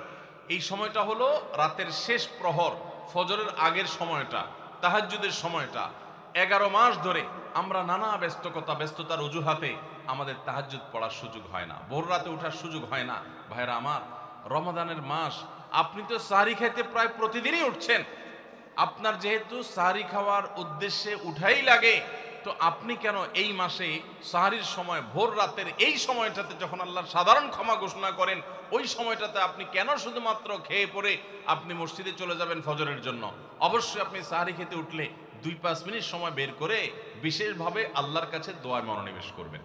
এই সময়টা হলো রাতের শেষ প্রহর, ফজরের আগের সময়টা, তাহাজ্জুদের সময়টা। 11 মাস ধরে আমরা নানা ব্যস্ততার অজুহাতে আমাদের তাহাজ্জুদ পড়ার সুযোগ হয় না, ভোর রাতে ওঠার সুযোগ হয় না। ভাইরা আমার, রমাদানের মাস, আপনি তো সাহারি খাইতে প্রায় প্রতিদিনই উঠছেন। আপনার যেহেতু সাহারি খাওয়ার উদ্দেশ্যে উঠাই লাগে, তো আপনি কেন এই মাসে সাহারির সময়, ভোর রাতের এই সময়টাতে যখন আল্লাহর সাধারণ ক্ষমা ঘোষণা করেন, ওই সময়টাতে আপনি কেন শুধুমাত্র খেয়ে পরে আপনি মসজিদে চলে যাবেন ফজরের জন্য? অবশ্যই আপনি সাহারি খেতে উঠলে 2-5 মিনিট সময় বের করে বিশেষভাবে আল্লাহর কাছে দোয়ায় মনোনিবেশ করবেন।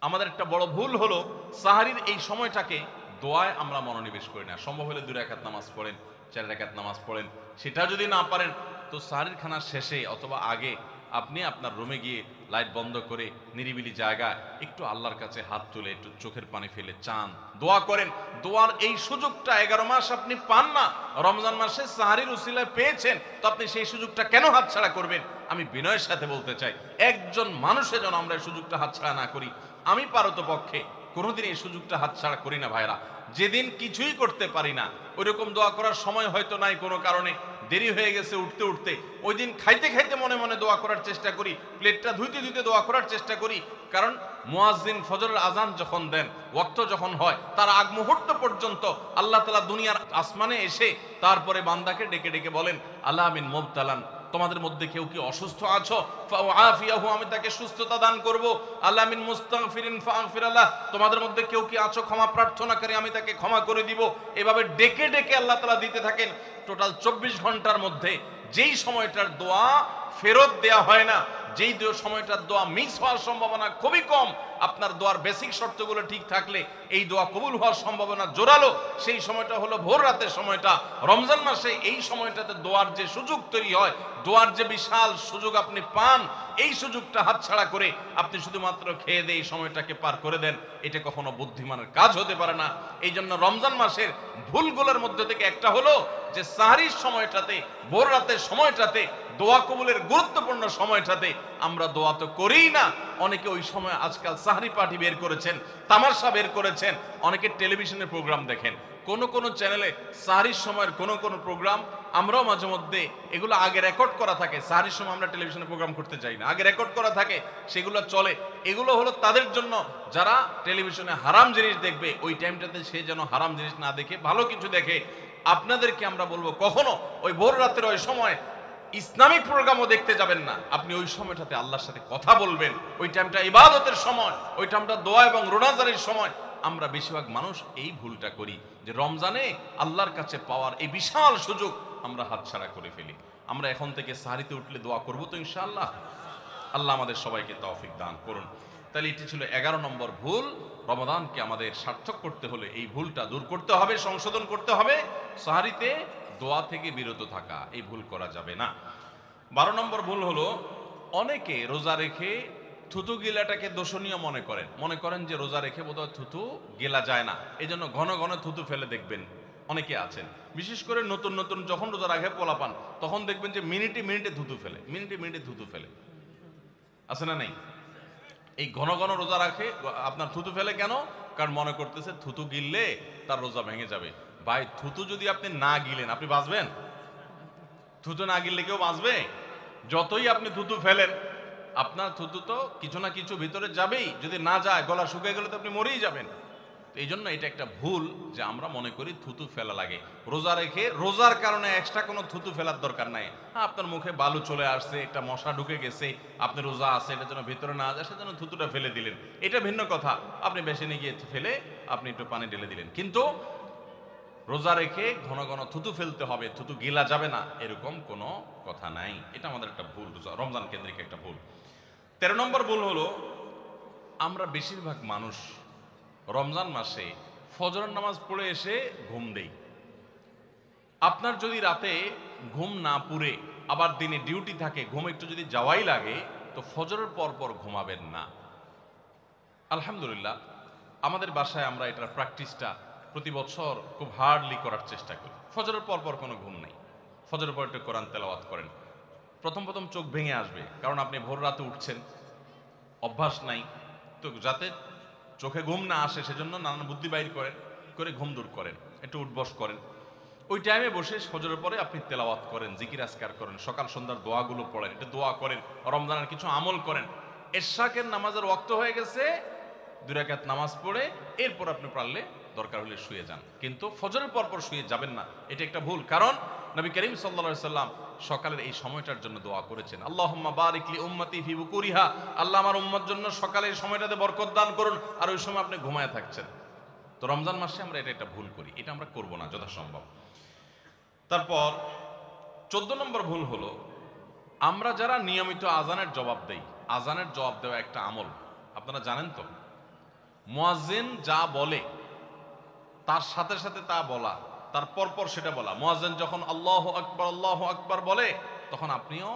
আমাদের একটা বড় ভুল হলো সাহারির এই সময়টাকে দোয়ায় আমরা মনোনিবেশ করি না। সম্ভব হলে 2 রাকাত নামাজ পড়েন, 4 রাকাত নামাজ পড়েন। সেটা যদি না পারেন তো সাহারির খানার শেষে অথবা আগে আপনি আপনার রুমে গিয়ে লাইট বন্ধ করে নিরিবিলি জায়গায় একটু আল্লাহর কাছে হাত তুলে একটু চোখের পানি ফেলে চান, দোয়া করেন। দোয়ার এই সুযোগটা 11 মাস আপনি পান না, রমজান মাসে সাহারির উসিলায় পেয়েছেন, তো আপনি সেই সুযোগটা কেন হাতছাড়া করবেন? আমি বিনয়ের সাথে বলতে চাই, একজন মানুষের যেন আমরা এই সুযোগটা হাতছাড়া না করি। আমি পারতপক্ষে কোনোদিন এই সুযোগটা হাতছাড়া করি না ভাইরা। যেদিন কিছুই করতে পারি না, ওইরকম দোয়া করার সময় হয়তো নাই, কোনো কারণে দেরি হয়ে গেছে উঠতে উঠতে, ওই দিন খাইতে খাইতে মনে মনে দোয়া করার চেষ্টা করি, প্লেটটা ধুইতে ধুইতে দোয়া করার চেষ্টা করি। কারণ মুয়াজ্জিন ফজরের আজান যখন দেন, ওয়াক্ত যখন হয়, তার আগ মুহূর্ত পর্যন্ত আল্লাহ তাআলা দুনিয়ার আসমানে এসে তারপরে বান্দাকে ডেকে ডেকে বলেন, আল্লাহ মিন মুবতালান, তোমাদের মধ্যে কেউ কি অসুস্থ আছো, ফাআফিয়াহু, আমি তাকে সুস্থতা দান করব। আল্লাহ মিন মুস্তাগফিরিন ফাগফির লাহ, তোমাদের মধ্যে কেউ কি আছো ক্ষমা প্রার্থনাকারী, আমি তাকে ক্ষমা করে দিব। এভাবে ডেকে ডেকে আল্লাহ তাআলা দিতে থাকেন। টোটাল 24 ঘন্টার মধ্যে যেই সময়টার দোয়া ফেরত দেয়া হয় না, যেই সময়টার দোয়া মিস হওয়ার সম্ভাবনা খুবই কম, আপনার দোয়ার বেসিক শর্তগুলো ঠিক থাকলে এই দোয়া কবুল হওয়ার সম্ভাবনা জোরালো, সেই সময়টা হলো ভোর রাতের সময়টা। রমজান মাসে এই সময়টাতে দোয়ার যে সুযোগ তৈরি হয়, দোয়ার যে বিশাল সুযোগ আপনি পান, এই সুযোগটা হাতছাড়া করে আপনি শুধুমাত্র খেয়ে দিয়ে এই সময়টাকে পার করে দেন, এটা কখনো বুদ্ধিমানের কাজ হতে পারে না। এই জন্য রমজান মাসের ভুলগুলোর মধ্যে থেকে একটা হলো যে সাহরির সময়টাতে, ভোর রাতের সময়টাতে, দোয়া কবুলের গুরুত্বপূর্ণ সময়টাতে আমরা দোয়া তো করিই না। অনেকে ওই সময় আজকাল সাহরি পার্টি বের করেছেন, তামাশা বের করেছেন, অনেকে টেলিভিশনের প্রোগ্রাম দেখেন। কোন চ্যানেলে সাহরির সময়ের কোন প্রোগ্রাম আমরাও মাঝে মধ্যে এগুলো আগে রেকর্ড করা থাকে। সাহরির সময় আমরা টেলিভিশনে প্রোগ্রাম করতে চাই না, আগে রেকর্ড করা থাকে, সেগুলো চলে। এগুলো হলো তাদের জন্য যারা টেলিভিশনে হারাম জিনিস দেখবে, ওই টাইমটাতে সে যেন হারাম জিনিস না দেখে ভালো কিছু দেখে। আপনাদেরকে আমরা বলবো, কখনো ওই ভোর রাতের ওই সময় ইসলামিক প্রোগ্রামও দেখতে যাবেন না। আপনি ওই সময়টাতে আল্লাহর সাথে কথা বলবেন, ওই টাইমটা ইবাদতের সময়, ওই টাইমটা দোয়া এবং রোনাজারির সময়। আমরা বেশিরভাগ মানুষ এই ভুলটা করি যে রমজানে আল্লাহর কাছে পাওয়ার এই বিশাল সুযোগ আমরা হাতছাড়া করে ফেলি। আমরা এখন থেকে সাহরিতে উঠলে দোয়া করব তো ইনশাআল্লাহ। আল্লাহ আমাদের সবাইকে তৌফিক দান করুন। তাহলে এটি ছিল 11 নম্বর ভুল। রমাদানকে আমাদের সার্থক করতে হলে এই ভুলটা দূর করতে হবে, সংশোধন করতে হবে। সাহরিতে দোয়া থেকে বিরত থাকা, এই ভুল করা যাবে না। 12 নম্বর ভুল হলো, অনেকে রোজা রেখে থুতু গিলাটাকে দোষণীয় মনে করেন যে রোজা রেখে বোধহয় থুতু গেলা যায় না, এই জন্য ঘন ঘন থুতু ফেলে দেখবেন অনেকে আছেন। বিশেষ করে নতুন নতুন যখন রোজা রাখে পোলাপান, তখন দেখবেন যে মিনিটে মিনিটে থুতু ফেলে। আছে না নেই? এই ঘন ঘন রোজা রাখে আপনার থুতু ফেলে কেন? কারণ মনে করতেছে থুতু গিললে তার রোজা ভেঙে যাবে। ভাই, থুতু যদি আপনি না গিলেন আপনি বাঁচবেন? থুতু না গিললে কেউ বাঁচবে? যতই আপনি থুতু ফেলেন, আপনার থুতু তো কিছু না কিছু ভিতরে যাবেই। যদি না যায়, গলা শুকিয়ে গেলে তো আপনি মরেই যাবেন। এই জন্য এটা একটা ভুল যে আমরা মনে করি থুতু ফেলা লাগে। রোজা রেখে রোজার কারণে এক্সট্রা কোনো থুতু ফেলার দরকার নাই। হ্যাঁ, আপনার মুখে বালু চলে আসছে, একটা মশা ঢুকে গেছে, আপনি রোজা আছে, এটা যেন ভিতরে না যায়, সেজন্য থুতুটা ফেলে দিলেন, এটা ভিন্ন কথা। আপনি বেসিনে গিয়ে ফেলে আপনি একটু পানি ঢেলে দিলেন। কিন্তু রোজা রেখে ঘন ঘন থুতু ফেলতে হবে, থুতু গিলা যাবে না, এরকম কোনো কথা নাই। এটা আমাদের একটা ভুল, রমজান কেন্দ্রিক একটা ভুল। 13 নম্বর ভুল হলো, আমরা বেশিরভাগ মানুষ রমজান মাসে ফজরের নামাজ পড়ে এসে ঘুম দেই। আপনার যদি রাতে ঘুম না পুরে আবার দিনে ডিউটি থাকে, ঘুম একটু যদি যাওয়াই লাগে, তো ফজরের পর পর ঘুমাবেন না। আলহামদুলিল্লাহ, আমাদের বাসায় আমরা এটার প্র্যাকটিসটা প্রতি বছর খুব হার্ডলি করার চেষ্টা করি। ফজরের পর পর কোনো ঘুম নেই, ফজরের পর একটু কোরআন তেলাওয়াত করেন। প্রথম চোখ ভেঙে আসবে, কারণ আপনি ভোর রাতে উঠছেন, অভ্যাস নাই, তো যাতে চোখে ঘুম না আসে সেজন্য নানান বুদ্ধি বাইর করে ঘুম দূর করেন, একটু উঠবস করেন। ওই টাইমে বসে ফজরের পরে আপনি তেলাওয়াত করেন, জিকির আজকার করেন, সকাল সন্ধ্যার দোয়াগুলো পড়েন, একটু দোয়া করেন, রমজানের কিছু আমল করেন। এশাকের নামাজের ওয়াক্ত হয়ে গেছে, 2 রাকাত নামাজ পড়ে এরপর আপনি পারলে দরকার হলে শুয়ে যান, কিন্তু ফজরের পর পর শুয়ে যাবেন না। এটা একটা ভুল, কারণ নবী করিম সাল্লাল্লাহু আলাইহি সাল্লাম সকালের এই সময়টার জন্য দোয়া করেছেন, আল্লাহুম্মা বারিক লি উম্মতি ফি বুকুরিহা, আল্লাহ আমার উম্মত জন্য সকালের সময়টাতে বরকত দান করুন। আর ওই সময় আপনি ঘুমায় থাকছেন। তো রমজান মাসে আমরা এটা একটা ভুল করি, এটা আমরা করব না যথাসম্ভব। তারপর 14 নম্বর ভুল হলো, আমরা যারা নিয়মিত আজানের জবাব দেই, আজানের জবাব দেওয়া একটা আমল, আপনারা জানেন তো? মুয়াজ্জিন যা বলে তার সাথে সাথে তা বলা, তার পরপর সেটা বলা। মুয়াজ্জিন যখন আল্লাহু আকবার বলে, তখন আপনিও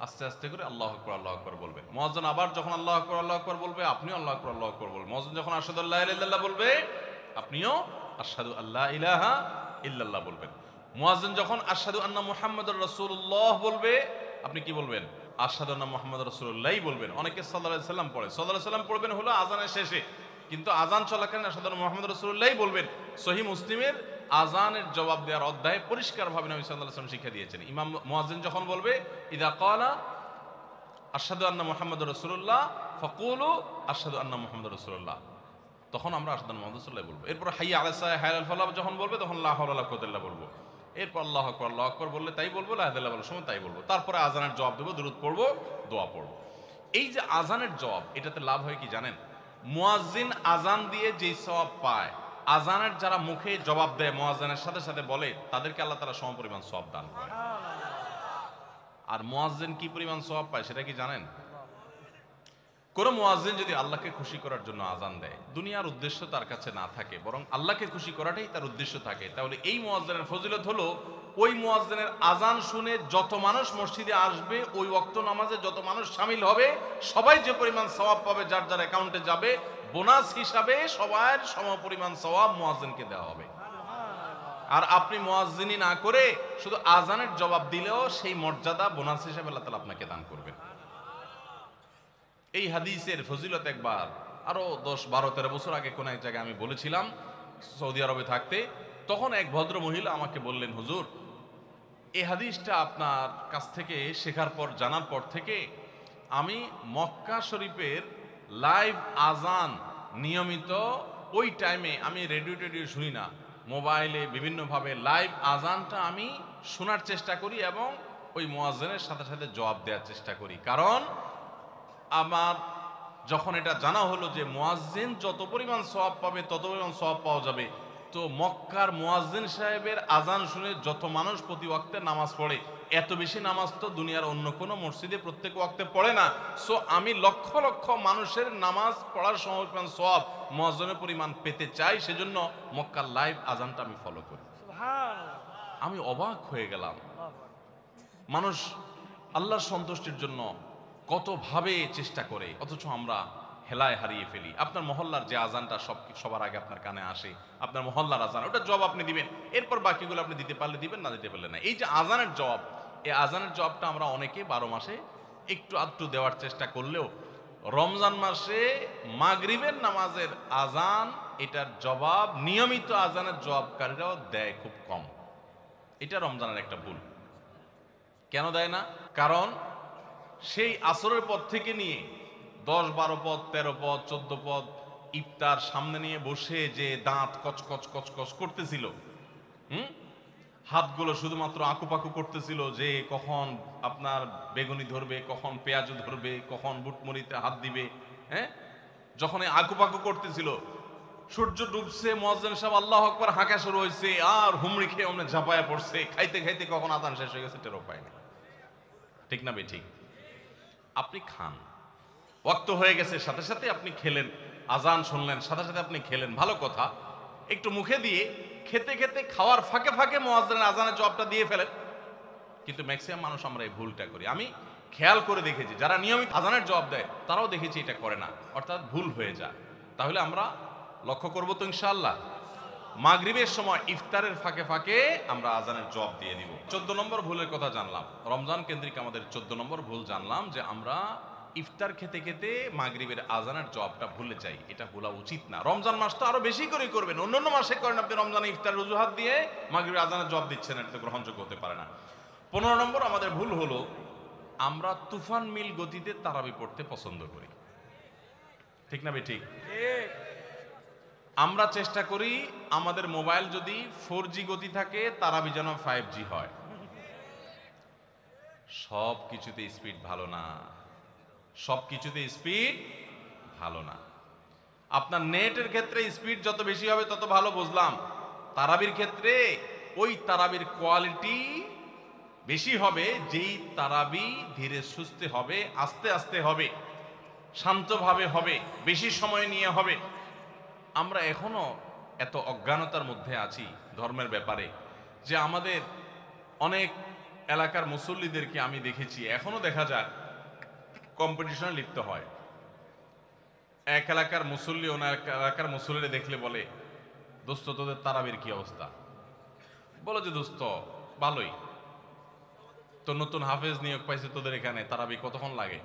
আস্তে আস্তে করে আল্লাহু আকবার বলবেন। মুয়াজ্জিন আবার যখন আল্লাহু আকবার বলবে, আপনিও আল্লাহু আকবার বলবেন। মুয়াজ্জিন যখন আশহাদু আল্লা ইলাহা ইল্লাল্লাহ বলবে, আপনিও আশহাদু আল্লা ইলাহা ইল্লাল্লাহ বলবেন। মুয়াজ্জিন যখন আশহাদু আন্না মুহাম্মাদুর রাসূলুল্লাহ বলবে, আপনি কি বলবেন? আশহাদু আন্না মুহাম্মাদুর রাসূলুল্লাহই বলবেন। অনেকে সাল্লাল্লাহু আলাইহি সাল্লাম পড়ে, সাল্লাল্লাহু আলাইহি সাল্লাম পড়বেন হলো আজানের শেষে, কিন্তু আজান চলাকালীন আশহাদু আন্না মুহাম্মাদুর রাসূলুল্লাহই বলবেন। সহিহ মুসলিমের আজানের জবাব দেওয়ার অধ্যায়ে পরিষ্কারভাবে নবী সাল্লাল্লাহু আলাইহি ওয়াসাল্লাম শিক্ষা দিয়েছেন। ইমাম মুয়াজ্জিন যখন বলবে ইযা ক্বালা আশহাদু আন্না মুহাম্মাদুর রাসূলুল্লাহ ফাকুলু আশহাদু আন্না মুহাম্মাদুর রাসূলুল্লাহ, তখন আমরা আশহাদু আন্না মুহাম্মাদুর রাসূলুল্লাহ বলবো। এরপর হাইয়া আলাস সালাহ হাইয়া আল ফালাহ যখন বলবে, তখন লা হাওলা ওয়ালা কুওয়াতা ইল্লা বিল্লাহ বলবো। এরপর আল্লাহু আকবার বললে তাই বলবো, লা ইলাহা ইল্লাল্লাহ বলার সময় তাই বলবো। তারপরে আজানের জবাব দেবো, দুরূদ পড়বো, দোয়া পড়বো। এই যে আজানের জবাব, এটাতে লাভ হয় কি জানেন? মুয়াজ্জিন আজান দিয়ে যেই সওয়াব পায়, আজানের যারা মুখে জবাব দেয়, মুয়াজ্জিনের সাথে সাথে বলে, তাদেরকে আল্লাহ তাআলা সমপরিমাণ সওয়াব দান করে। আর মুয়াজ্জিন কি পরিমাণ সওয়াব পায় সেটা কি জানেন? কোন মুয়াজ্জিন যদি আল্লাহকে খুশি করার জন্য আজান দেয়, দুনিয়ার উদ্দেশ্য তার কাছে না থাকে, বরং আল্লাহকে খুশি করাটাই তার উদ্দেশ্য থাকে, তাহলে এই মুয়াজ্জিনের ফজিলত হলো, ওই মুয়াজ্জিনের আজান শুনে যত মানুষ মসজিদে আসবে, ওই ওয়াক্ত নামাজে যত মানুষ শামিল হবে, সবাই যে পরিমাণ সওয়াব পাবে, যার যার অ্যাকাউন্টে যাবে, বোনাস হিসাবে সবার সমপরিমাণ সওয়াব মুয়াজ্জিনকে দেওয়া হবে। আর আপনি মুয়াজ্জিনি না করে শুধু আজানের জবাব দিলেও সেই মর্যাদা বোনাস হিসাবে আল্লাহ তাআলা আপনাকে দান করবেন। এই হাদিসের ফজিলত একবার আরো 10-12-13 বছর আগে কোন এক জায়গায় আমি বলেছিলাম, সৌদি আরবে থাকতে। তখন এক ভদ্র মহিলা আমাকে বললেন, হুজুর, এই হাদিসটা আপনার কাছ থেকে শেখার পর, জানার পর থেকে আমি মক্কা শরীফের লাইভ আজান নিয়মিত ওই টাইমে, আমি রেডিও টেডিও শুনি না, মোবাইলে বিভিন্নভাবে লাইভ আজানটা আমি শোনার চেষ্টা করি এবং ওই মুয়াজ্জিনের সাথে সাথে জবাব দেওয়ার চেষ্টা করি। কারণ আমার যখন এটা জানা হলো যে মুয়াজ্জিন যত পরিমাণ সওয়াব পাবে, তত পরিমাণ সওয়াব পাওয়া যাবে, তো মক্কার মুয়াজ্জিন সাহেবের আজান শুনে যত মানুষ প্রতি ওয়াক্তে নামাজ পড়ে, এত বেশি নামাজ তো দুনিয়ার অন্য কোনো মসজিদে প্রত্যেক ওয়াক্তে পড়ে না। সো আমি লক্ষ লক্ষ মানুষের নামাজ পড়ার সমপরিমাণ সওয়াব, মুয়াজ্জিনের পরিমাণ পেতে চাই, সেজন্য মক্কার লাইভ আজানটা আমি ফলো করি। আমি অবাক হয়ে গেলাম, মানুষ আল্লাহর সন্তুষ্টির জন্য কত ভাবে চেষ্টা করে, অথচ আমরা হেলায় হারিয়ে ফেলি। আপনার মহল্লার যে আজানটা সবার আগে আপনার কানে আসে, আপনার মহল্লার আজান, ওটা জবাব আপনি দিবেন, এরপর বাকিগুলো আপনি দিতে পারলে দিবেন, না দিতে পারলে না। এই যে আজানের জবাব, এই আজানের জবাবটা আমরা অনেকে 12 মাসে একটু আধটু দেওয়ার চেষ্টা করলেও, রমজান মাসে মাগরিবের নামাজের আজান, এটার জবাব নিয়মিত আজানের জবাবকারীরাও দেয় খুব কম। এটা রমজানের একটা ভুল। কেন দেয় না? কারণ সেই আসরের পর থেকে নিয়ে 10-12 পদ, 13 পদ, 14 পদ ইফতার সামনে নিয়ে বসে যে দাঁত কচকচ কচকচ করতেছিল, হাতগুলো শুধুমাত্র আকুপাকু করতেছিল যে কখন আপনার বেগুনি ধরবে, কখন পেঁয়াজু ধরবে, কখন বুটমরিতে হাত দিবে, যখন এই আকুপাকু করতেছিল, সূর্য ডুবছে, মুয়াজ্জিন সাহেব আল্লাহু আকবার হাঁকা শুরু হয়েছে, আর হুমড়ি খেয়ে অমনে ঝাঁপায়া পড়ছে, খাইতে খাইতে কখন আজান শেষ হয়ে গেছে টেরও পায়নি। ঠিক না ঠিক? আপনি খান, ওয়াক্ত হয়ে গেছে, সাথে সাথে আপনি খেলেন, আজান শুনলেন, সাথে সাথে আপনি খেলেন, ভালো কথা। একটু মুখে দিয়ে খেতে খেতে, খাওয়ার ফাঁকে ফাঁকে মুয়াজ্জিনের আজানের জবাবটা দিয়ে ফেলেন। কিন্তু ম্যাক্সিমাম মানুষ আমরা এই ভুলটা করি। আমি খেয়াল করে দেখেছি, যারা নিয়মিত আজানের জবাব দেয় তারাও দেখেছি এটা করে না, অর্থাৎ ভুল হয়ে যায়। তাহলে আমরা লক্ষ্য করবো তো ইনশাআল্লাহ, মাগরিবের সময় ইফতারের ফাঁকে ফাঁকে আমরা আজানের জবাব দিয়ে দিব। 14 নম্বর ভুলের কথা জানলাম, রমজান কেন্দ্রিক আমাদের 14 নম্বর ভুল জানলাম, যে আমরা ইফতার খেতে খেতে মাগরিবের আজানের জবাবটা ভুলে যাই। এটা ভুলা উচিত না। রমজান মাস তো আরো বেশি করে করবেন, অন্যান্য মাসে করেন, আপনি রমজানে ইফতার অজুহাত দিয়ে মাগরিবের আজানের জবাব দিচ্ছেন, এটা তো গ্রহণযোগ্য হতে পারে না। 15 নম্বর আমাদের ভুল হলো, আমরা তুফান মিল গতিতে তারাবি পড়তে পছন্দ করি। ঠিক না ঠিক? আমরা চেষ্টা করি আমাদের মোবাইল যদি 4G গতি থাকে, তারাবি যেন 5G হয়। সব কিছুতে স্পিড ভালো না, সব কিছুতে স্পিড ভালো না। আপনার নেটের ক্ষেত্রে স্পিড যত বেশি হবে তত ভালো, বুঝলাম। তারাবির ক্ষেত্রে ওই তারাবির কোয়ালিটি বেশি হবে যেই তারাবি ধীরে সুস্থে হবে, আস্তে আস্তে হবে, শান্তভাবে হবে, বেশি সময় নিয়ে হবে। আমরা এখনো এত অজ্ঞানতার মধ্যে আছি ধর্মের ব্যাপারে যে আমাদের অনেক এলাকার মুসল্লিদেরকে আমি দেখেছি, এখনো দেখা যায় কম্পিটিশনে লিপ্ত হয়। এক এলাকার মুসল্লি অন্য এক এলাকার মুসল্লিরা দেখলে বলে, দোস্ত তোদের তারাবির কি অবস্থা? বলো যে দোস্ত ভালোই, তো নতুন হাফেজ নিয়োগ পাইছে তোদের এখানে, তারাবি কতক্ষণ লাগে?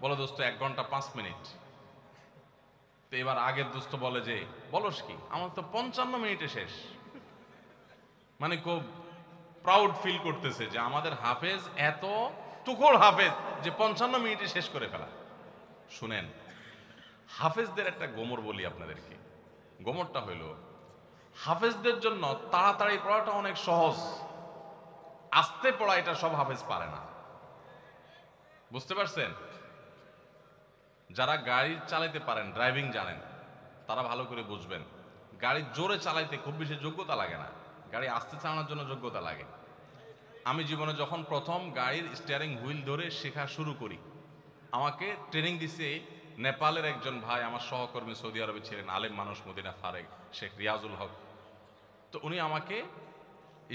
বলো দোস্ত 1 ঘন্টা 5 মিনিট। তো এবার আগের দোস্ত বলে যে বলস কি, আমার তো 55 মিনিটে শেষ। মানে খুব প্রাউড ফিল করতেছে যে আমাদের হাফেজ এত তুখোড় হাফেজ যে 55 মিনিটে শেষ করে ফেলা। শুনেন, হাফেজদের একটা গোমর বলি আপনাদেরকে। গোমরটা হইল, হাফেজদের জন্য তাড়াতাড়ি পড়াটা অনেক সহজ, আস্তে পড়া এটা সব হাফেজ পারে না। বুঝতে পারছেন? যারা গাড়ি চালাইতে পারেন, ড্রাইভিং জানেন, তারা ভালো করে বুঝবেন, গাড়ি জোরে চালাইতে খুব বেশি যোগ্যতা লাগে না, গাড়ি আস্তে চালানোর জন্য যোগ্যতা লাগে। আমি জীবনে যখন প্রথম গাড়ির স্টিয়ারিং হুইল ধরে শেখা শুরু করি, আমাকে ট্রেনিং দিছে নেপালের একজন ভাই, আমার সহকর্মী, সৌদি আরবে ছিলেন, আলেম মানুষ, মদিনা ফারেক, শেখ রিয়াজুল হক। তো উনি আমাকে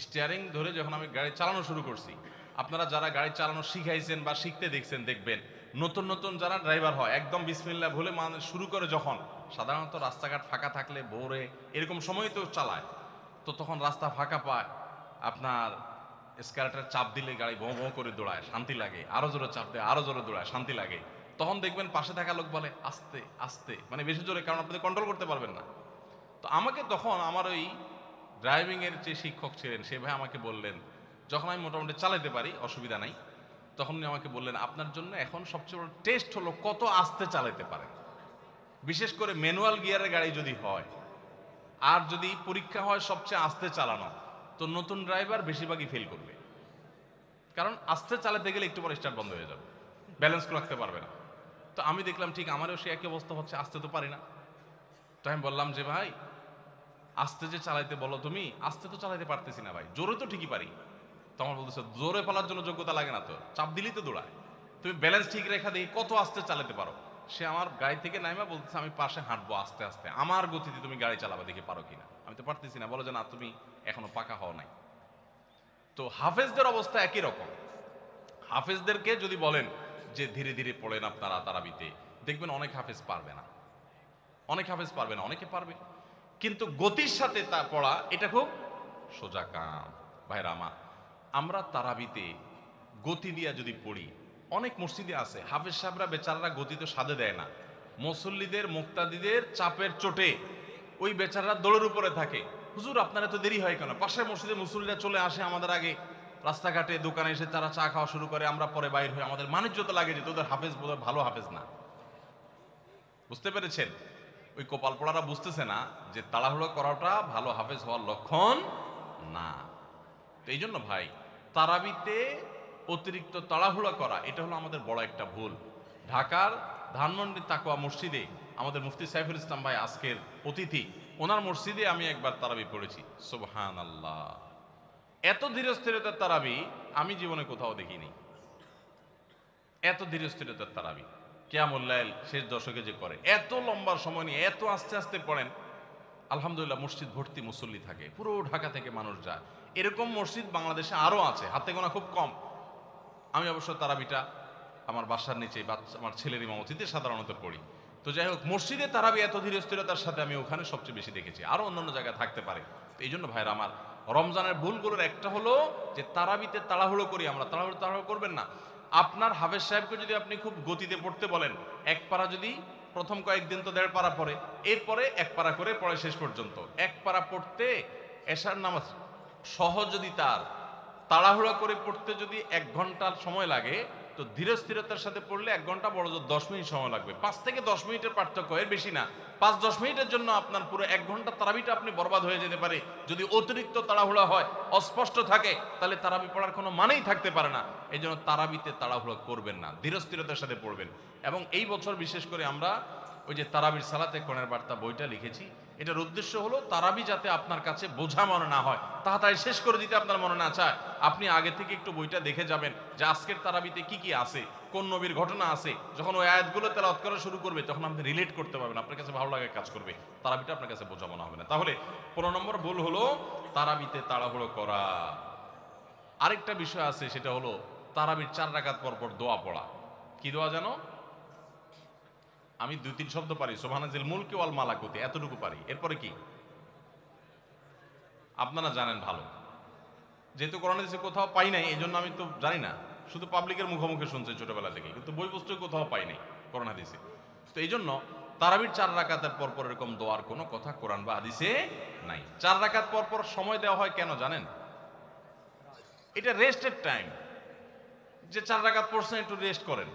স্টিয়ারিং ধরে যখন আমি গাড়ি চালানো শুরু করছি, আপনারা যারা গাড়ি চালানো শিখাইছেন বা শিখতে দেখছেন দেখবেন, নতুন নতুন যারা ড্রাইভার হয় একদম বিসমিল্লাহ বলে শুরু করে যখন, সাধারণত রাস্তাঘাট ফাঁকা থাকলে ভোরে এরকম সময় তো চালায়, তো তখন রাস্তা ফাঁকা পায়, আপনার স্কার্টার চাপ দিলে গাড়ি ভোঁ ভোঁ করে দৌড়ায়, শান্তি লাগে, আরো জোরে চাপ দেয়, আরো জোরে দৌড়ায়, শান্তি লাগে। তখন দেখবেন পাশে থাকা লোক বলে আস্তে আস্তে, মানে বেশি জোরে, কারণ আপনি কন্ট্রোল করতে পারবেন না। তো আমাকে তখন আমার ওই ড্রাইভিং এর যে শিক্ষক ছিলেন সে ভাই আমাকে বললেন, যখন আমি মোটামুটি চালাতে পারি, অসুবিধা নাই, তখন উনি আমাকে বললেন, আপনার জন্য এখন সবচেয়ে বড় টেস্ট হলো কত আস্তে চালাতে পারে। বিশেষ করে ম্যানুয়াল গিয়ারের গাড়ি যদি হয়, আর যদি পরীক্ষা হয় সবচেয়ে আস্তে চালানো, তো নতুন ড্রাইভার বেশিরভাগই ফেল করবে, কারণ আস্তে চালাতে গেলে একটু পরে স্টার্ট বন্ধ হয়ে যাবে, ব্যালেন্স রাখতে পারবে না। তো আমি দেখলাম ঠিক আমারও সে একই অবস্থা হচ্ছে, আস্তে তো পারি না। তো আমি বললাম যে ভাই আস্তে যে চালাইতে বলো তুমি, আস্তে তো চালাইতে পারতেছি না ভাই, জোরে তো ঠিকই পারি। তোমার বলতেছে জোরে ফেলার জন্য যোগ্যতা লাগে না, তো চাপ দিলেই তো দৌড়ায়, তুমি ব্যালেন্স ঠিক রেখা দেখি কত আস্তে চালাতে পারো। সে আমার গাড়ি থেকে নাইমা বলতেছে আমি পাশে হাঁটবো আস্তে আস্তে, আমার গতিতে তুমি গাড়ি চালাবা, দেখি পারো কিনা। আমি তো পারতেছি না, বলো যে না তুমি এখনো পাকা হও নাই। তো হাফেজদের অবস্থা একই রকম। হাফেজদেরকে যদি বলেন যে ধীরে ধীরে পড়েন আপনারা তারাবিতে, দেখবেন অনেক হাফেজ পারবে না, অনেক হাফেজ পারবে না, অনেকে পারবে, কিন্তু গতির সাথে তা পড়া এটা খুব সোজা কাম। ভাইরা আমার, আমরা তারাবিতে গতি দিয়া যদি পড়ি, অনেক মসজিদে আছে হাফেজ সাহেবরা বেচারারা গতি তো সাধে দেয় না, মুসল্লিদের মুক্তাদিদের চাপের চোটে ওই বেচারারা দৌড়ের উপরে থাকে। হুজুর আপনার এত দেরি হয় কেন? পাশের মসজিদে মুসল্লিরা চলে আসে আমাদের আগে, রাস্তাঘাটে দোকানে এসে তারা চা খাওয়া শুরু করে, আমরা পরে বাইর হই, আমাদের মানিজ্যতা লাগে যে তোদের হাফেজ বোধহয় ভালো হাফেজ না। বুঝতে পেরেছেন? ওই কপাল পোড়ারা বুঝতেছে না যে তাড়াহুড়ো করাটা ভালো হাফেজ হওয়ার লক্ষণ না। তো এই জন্য ভাই, তারাবিতে অতিরিক্ত তাড়াহুড়া করা এটা হলো আমাদের বড় একটা ভুল। ঢাকার ধানমন্ডি তাকওয়া মসজিদে আমাদের মুফতি সাইফুল ইসলাম ভাই আজকের অতিথি, ওনার মসজিদে আমি একবার তারাবি পড়েছি, সুবহানাল্লাহ, এত ধীরস্থিরতার তারাবি আমি জীবনে কোথাও দেখিনি। এত ধীরস্থিরতার তারাবি কিয়ামুল লাইল শেষ দশকে যে করে, এত লম্বা সময় নিয়ে এত আস্তে আস্তে পড়েন। আলহামদুলিল্লাহ, মসজিদ ভর্তি মুসল্লি থাকে, পুরো ঢাকা থেকে মানুষ যায়। এরকম মসজিদ বাংলাদেশে আরো আছে, হাতে গোনা খুব কম। আমি অবশ্য তারাবিটা আমার বাসার নিচে আমার ছেলের ইমামতিতে সাধারণত পড়ি। তো যাই হোক, মসজিদে তারাবি এত ধীরস্থিরতার সাথে আমি ওখানে সবচেয়ে বেশি দেখেছি, আরো অন্যান্য জায়গায় থাকতে পারে। তো এই জন্য ভাইরা আমার, রমজানের ভুলগুলোর একটা হলো যে তারাবিতে তাড়াহুড়ো করি আমরা। তাড়াহুড়ো করবেন না। আপনার হাফেজ সাহেবকে যদি আপনি খুব গতিতে পড়তে বলেন, এক পারা যদি প্রথম কয়েকদিন তো 1.5 পারা পড়ে, এরপরে 1 পারা করে পড়ে শেষ পর্যন্ত। 1 পারা পড়তে এশার নামাজ সহজ, যদি তার তাড়াহুড়া করে পড়তে যদি 1 ঘন্টা সময় লাগে, তো ধীরস্থিরতার সাথে পড়লে 1 ঘন্টা, বড় জোর 10 মিনিট সময় লাগবে। 5 থেকে 10 মিনিটের পার্থক্য, এর বেশি না। 5-10 মিনিটের জন্য আপনার পুরো 1 ঘন্টা তারাবিটা আপনি বরবাদ হয়ে যেতে পারে। যদি অতিরিক্ত তাড়াহুড়া হয়, অস্পষ্ট থাকে, তাহলে তারাবি পড়ার কোনো মানেই থাকতে পারে না। এই জন্য তারাবিতে তাড়াহুড়া করবেন না, ধীরস্থিরতার সাথে পড়বেন। এবং এই বছর বিশেষ করে আমরা ওই যে তারাবির সালাতে কোণের বার্তা বইটা লিখেছি, এটার উদ্দেশ্য হলো তারাবি যাতে আপনার কাছে বোঝা মনে না হয়, তাড়াতাড়ি শেষ করে দিতে আপনার মনে না চায়, আপনি আগে থেকে একটু বইটা দেখে যাবেন যে আজকের তারাবিতে কি কি আছে, কোন নবীর ঘটনা আছে। যখন ওই আয়াতগুলো তেলাওয়াত করা শুরু করবে তখন আপনি রিলেট করতে পারবেন, আপনার কাছে ভালো লাগে কাজ করবে, তারাবিটা আপনার কাছে বোঝা মনে হবে না। তাহলে 15 নম্বর ভুল হলো তারাবিতে তাড়াহুড়ো করা। আরেকটা বিষয় আছে, সেটা হলো তারাবির 4 রাকাত পর পর দোয়া পড়া। কি দোয়া জানো? আমি 2-3 শব্দ পারি, সুবহানাজিল মুলকি ওয়াল মালাকুতি, এতটুকু পারি। এরপরে কি আপনারা জানেন ভালো, যেহেতু কোরআন হাদিসে কোথাও পাই নাই এই জন্য আমি তো জানি না, শুধু পাবলিকের মুখোমুখি শুনছে ছোটবেলা থেকে, কিন্তু বই পুস্তকে কোথাও পাই নাই কোরআন হাদিসে। তো এই জন্য তারাবির 4 রাকাতের পর পর এরকম দোয়ার কোনো কথা কোরআন বা হাদিসে নাই। 4 রাকাত পর পর সময় দেওয়া হয় কেন জানেন? এটা রেস্টের টাইম, যে 4 রাকাত পড়ছেন একটু রেস্ট করেন।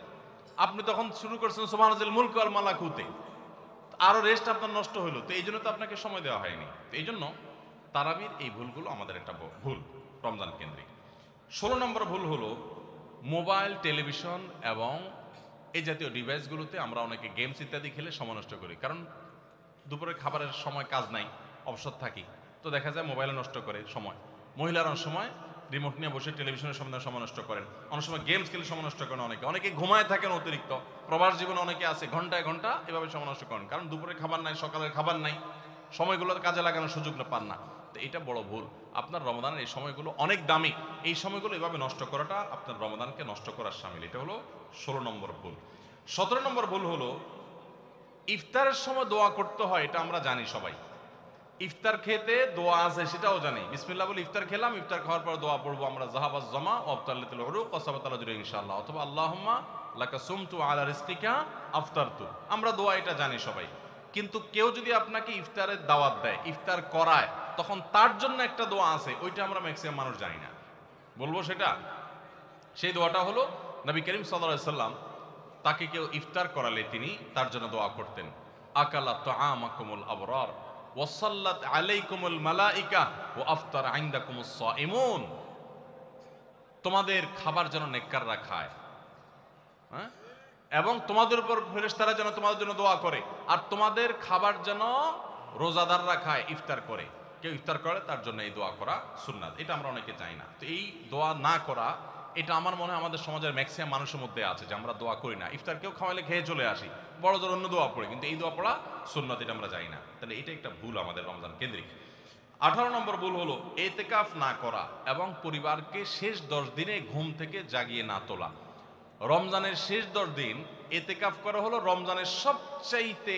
আপনি তখন শুরু করছেন সুবহানাল মুলক ওয়াল মালাকুতে, আরো রেস্ট আপনার নষ্ট হলো, তো এই জন্য তো আপনাকে সময় দেওয়া হয়নি। তো এই জন্য তারাবির এই ভুলগুলো আমাদের একটা ভুল রমজান কেন্দ্রিক। 16 নম্বর ভুল হলো মোবাইল, টেলিভিশন এবং এই জাতীয় ডিভাইসগুলোতে আমরা অনেকে গেমস ইত্যাদি খেলে সময় নষ্ট করি। কারণ দুপুরে খাবারের সময় কাজ নাই, অবসর থাকি, তো দেখা যায় মোবাইলে নষ্ট করে সময়। মহিলারা অনেক সময় রিমোট নিয়ে বসে টেলিভিশনের সামনে সময় নষ্ট করেন, অনেক সময় গেমস খেলে সময় নষ্ট করেন, অনেকে ঘুমায় থাকেন অতিরিক্ত, প্রবাস জীবনে অনেকে আছে ঘন্টায় ঘন্টা এভাবে সময় নষ্ট করেন, কারণ দুপুরে খাবার নাই, সকালের খাবার নাই, সময়গুলো কাজে লাগানোর সুযোগ পান না। তো এটা বড় ভুল। আপনার রমজানের এই সময়গুলো অনেক দামি, এই সময়গুলো এভাবে নষ্ট করাটা আপনার রমজানকে নষ্ট করার শামিল। এটা হলো 16 নম্বর ভুল। 17 নম্বর ভুল হলো ইফতারের সময় দোয়া করতে হয়, এটা আমরা জানি সবাই। ইফতার খেতে দোয়া আছে সেটাও জানি, বিসমিল্লাহ বলে ইফতার খেলাম, ইফতার খাওয়ার পর দোয়া পড়বো আমরা, জাহাবাজ জামা ওয়াবতাল্লাতুল উরুক ওয়া সাবাতাল আজরু ইনশাআল্লাহ, অথবা আল্লাহুম্মা লাকা সুমতু আলা রিজকিকা আফতারতু। আমরা দোয়া এটা জানি সবাই, কিন্তু কেউ যদি আপনাকে ইফতারের দাওয়াত দেয়, ইফতার করায়, তখন তার জন্য একটা দোয়া আছে, ওইটা আমরা ম্যাক্সিমাম মানুষ জানি না। বলবো সেটা, সেই দোয়াটা হলো নবী করিম সাল্লাল্লাহু আলাইহি সাল্লাম তাকে কেউ ইফতার করালে তিনি তার জন্য দোয়া করতেন, আকালা তাআমাকুমুল আবরার ওয়াসাল্লাত আলাইকুমুল মালাইকা ওয়া আফতার ইনদাকুমুস সাইমুন। তোমাদের খাবার যেন নেককাররা খায়, হ্যাঁ, এবং তোমাদের উপর ফেরেশতারা যেন তোমাদের জন্য দোয়া করে, আর তোমাদের খাবার যেন রোজাদাররা খায়, ইফতার করে। কেউ ইফতার করে তার জন্য এই দোয়া করা সুন্নাত, এটা আমরা অনেকে চাই না। তো এই দোয়া না করা, এটা আমার মনে হয় আমাদের সমাজের ম্যাক্সিমাম মানুষের মধ্যে আছে, যে আমরা দোয়া করি না, ইফতার কেউ খাওয়াইলে খেয়ে চলে আসি, বড় জোর অন্য দোয়া পড়ি, কিন্তু এই দোয়া পড়া সুন্নাত, এটা আমরা যাই না। তাহলে এটা একটা ভুল আমাদের রমজান কেন্দ্রিক। 18 নম্বর ভুল হলো এতেকাফ না করা এবং পরিবারকে শেষ 10 দিনে ঘুম থেকে জাগিয়ে না তোলা। রমজানের শেষ 10 দিন এতেকাফ করা হলো রমজানের সবচাইতে